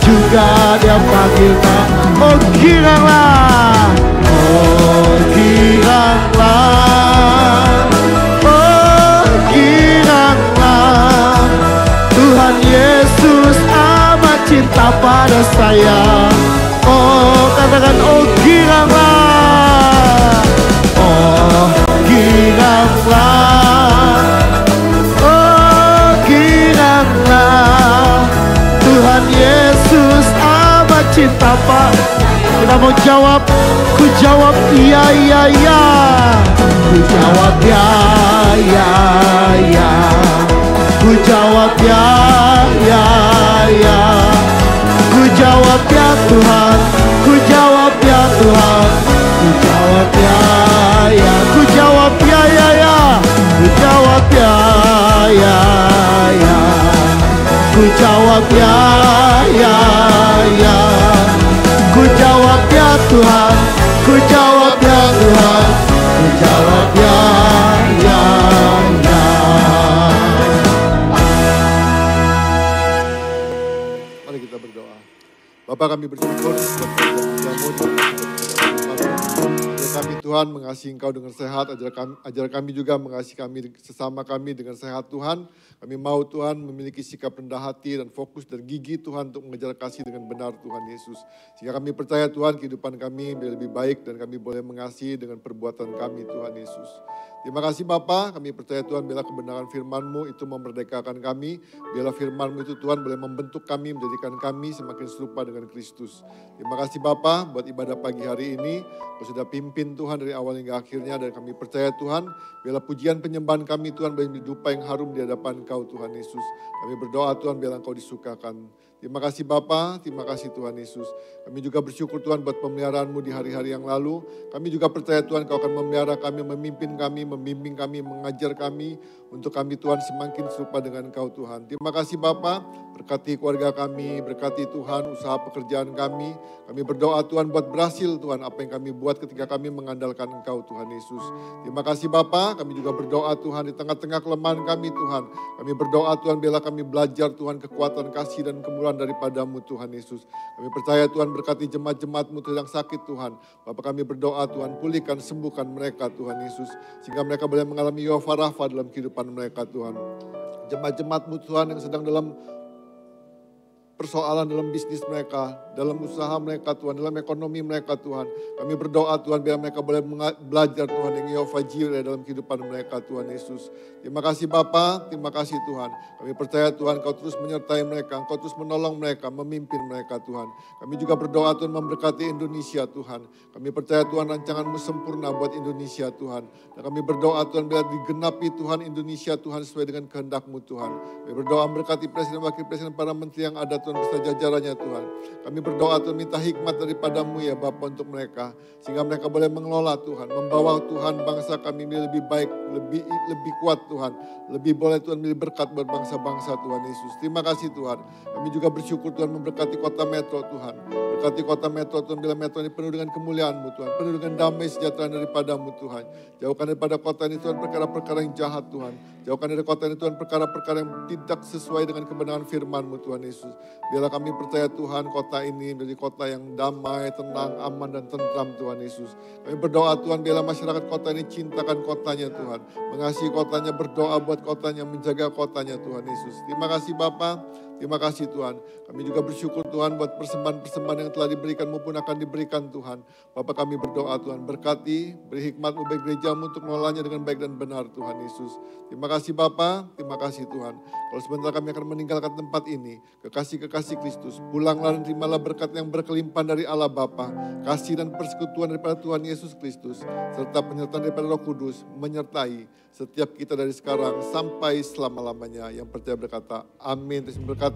juga. Dia panggil nama oh giranglah, oh giranglah, oh giranglah Tuhan Yesus amat cinta pada saya. Oh katakan oh giranglah, oh giranglah, oh giranglah Tuhan Yesus amat cinta pada. Kita mau jawab, ku jawab iya iya iya, ku jawab ya ya ya, ku jawab ya ya ya, ku jawab ya Tuhan, ku jawab ya Tuhan, ku jawab ya ya, ku jawab jawab ya, ya, ya. Ku jawab ya Tuhan, ku jawab ya Tuhan, ku jawab ya, ya, ya. Mari kita berdoa. Bapa, kami bersyukur buat kerja-Mu. Kami Tuhan mengasihi Engkau dengan sehat, ajar kami juga mengasihi kami sesama kami dengan sehat Tuhan. Kami mau Tuhan memiliki sikap rendah hati dan fokus dan gigi Tuhan untuk mengejar kasih dengan benar Tuhan Yesus. Sehingga kami percaya Tuhan kehidupan kami lebih baik dan kami boleh mengasihi dengan perbuatan kami Tuhan Yesus. Terima kasih Bapa, kami percaya Tuhan biarlah kebenaran firman-Mu itu memerdekakan kami. Biarlah firman-Mu itu Tuhan boleh membentuk kami, menjadikan kami semakin serupa dengan Kristus. Terima kasih Bapa buat ibadah pagi hari ini. Kau sudah pimpin Tuhan dari awal hingga akhirnya dan kami percaya Tuhan. Biarlah pujian penyembahan kami Tuhan boleh menjadi dupa yang harum di hadapan Engkau Tuhan Yesus. Kami berdoa Tuhan biarlah Engkau disukakan. Terima kasih Bapa, terima kasih Tuhan Yesus. Kami juga bersyukur Tuhan buat pemeliharaan-Mu di hari-hari yang lalu. Kami juga percaya Tuhan Kau akan memelihara kami, memimpin kami, membimbing kami, mengajar kami. Untuk kami Tuhan semakin serupa dengan Engkau Tuhan. Terima kasih Bapa, berkati keluarga kami, berkati Tuhan usaha pekerjaan kami. Kami berdoa Tuhan buat berhasil Tuhan apa yang kami buat ketika kami mengandalkan Engkau Tuhan Yesus. Terima kasih Bapa, kami juga berdoa Tuhan di tengah-tengah kelemahan kami Tuhan. Kami berdoa Tuhan biarlah kami belajar Tuhan kekuatan kasih dan kemurahan daripada-Mu Tuhan Yesus. Kami percaya Tuhan berkati jemaat-jemaat-Mu yang sakit Tuhan. Bapa kami berdoa Tuhan pulihkan, sembuhkan mereka Tuhan Yesus. Sehingga mereka boleh mengalami yofa-rafa dalam kehidupan mereka Tuhan. Jemaat-jemaat-Mu Tuhan yang sedang dalam persoalan dalam bisnis mereka, dalam usaha mereka Tuhan, dalam ekonomi mereka Tuhan. Kami berdoa Tuhan biar mereka boleh belajar Tuhan yang Yehova Jireh dalam kehidupan mereka Tuhan Yesus. Terima kasih Bapa, terima kasih Tuhan. Kami percaya Tuhan Kau terus menyertai mereka, Kau terus menolong mereka, memimpin mereka Tuhan. Kami juga berdoa Tuhan memberkati Indonesia Tuhan. Kami percaya Tuhan rancangan-Mu sempurna buat Indonesia Tuhan. Dan kami berdoa Tuhan biar digenapi Tuhan Indonesia Tuhan sesuai dengan kehendak-Mu Tuhan. Kami berdoa memberkati Presiden, Wakil Presiden, para menteri yang ada Tuhan beserta jajarannya Tuhan. Kami berdoa Tuhan minta hikmat daripada-Mu ya Bapa untuk mereka. Sehingga mereka boleh mengelola Tuhan. Membawa Tuhan bangsa kami lebih baik, lebih kuat Tuhan. Lebih boleh Tuhan milih berkat buat bangsa-bangsa Tuhan Yesus. Terima kasih Tuhan. Kami juga bersyukur Tuhan memberkati kota Metro Tuhan. Berkati kota Metro Tuhan bila Metro ini penuh dengan kemuliaan-Mu Tuhan. Penuh dengan damai sejahtera daripada-Mu Tuhan. Jauhkan daripada kota ini Tuhan perkara-perkara yang jahat Tuhan. Jauhkan dari kota ini Tuhan perkara-perkara yang tidak sesuai dengan kebenaran firman-Mu Tuhan Yesus. Biarlah kami percaya Tuhan kota ini menjadi kota yang damai, tenang, aman dan tentram Tuhan Yesus. Kami berdoa Tuhan biarlah masyarakat kota ini cintakan kotanya Tuhan. Mengasihi kotanya, berdoa buat kotanya, menjaga kotanya Tuhan Yesus. Terima kasih Bapa. Terima kasih Tuhan. Kami juga bersyukur Tuhan buat persembahan-persembahan yang telah diberikan maupun akan diberikan Tuhan. Bapa kami berdoa Tuhan berkati, beri hikmat-Mu bagi gereja-Mu untuk mengelolanya dengan baik dan benar Tuhan Yesus. Terima kasih Bapa, terima kasih Tuhan. Kalau sebentar kami akan meninggalkan tempat ini, kekasih-kekasih Kristus, pulanglah dan terimalah berkat yang berkelimpahan dari Allah Bapa, kasih dan persekutuan daripada Tuhan Yesus Kristus, serta penyertaan daripada Roh Kudus menyertai setiap kita dari sekarang sampai selama-lamanya. Yang percaya berkata, amin. Terima kasih.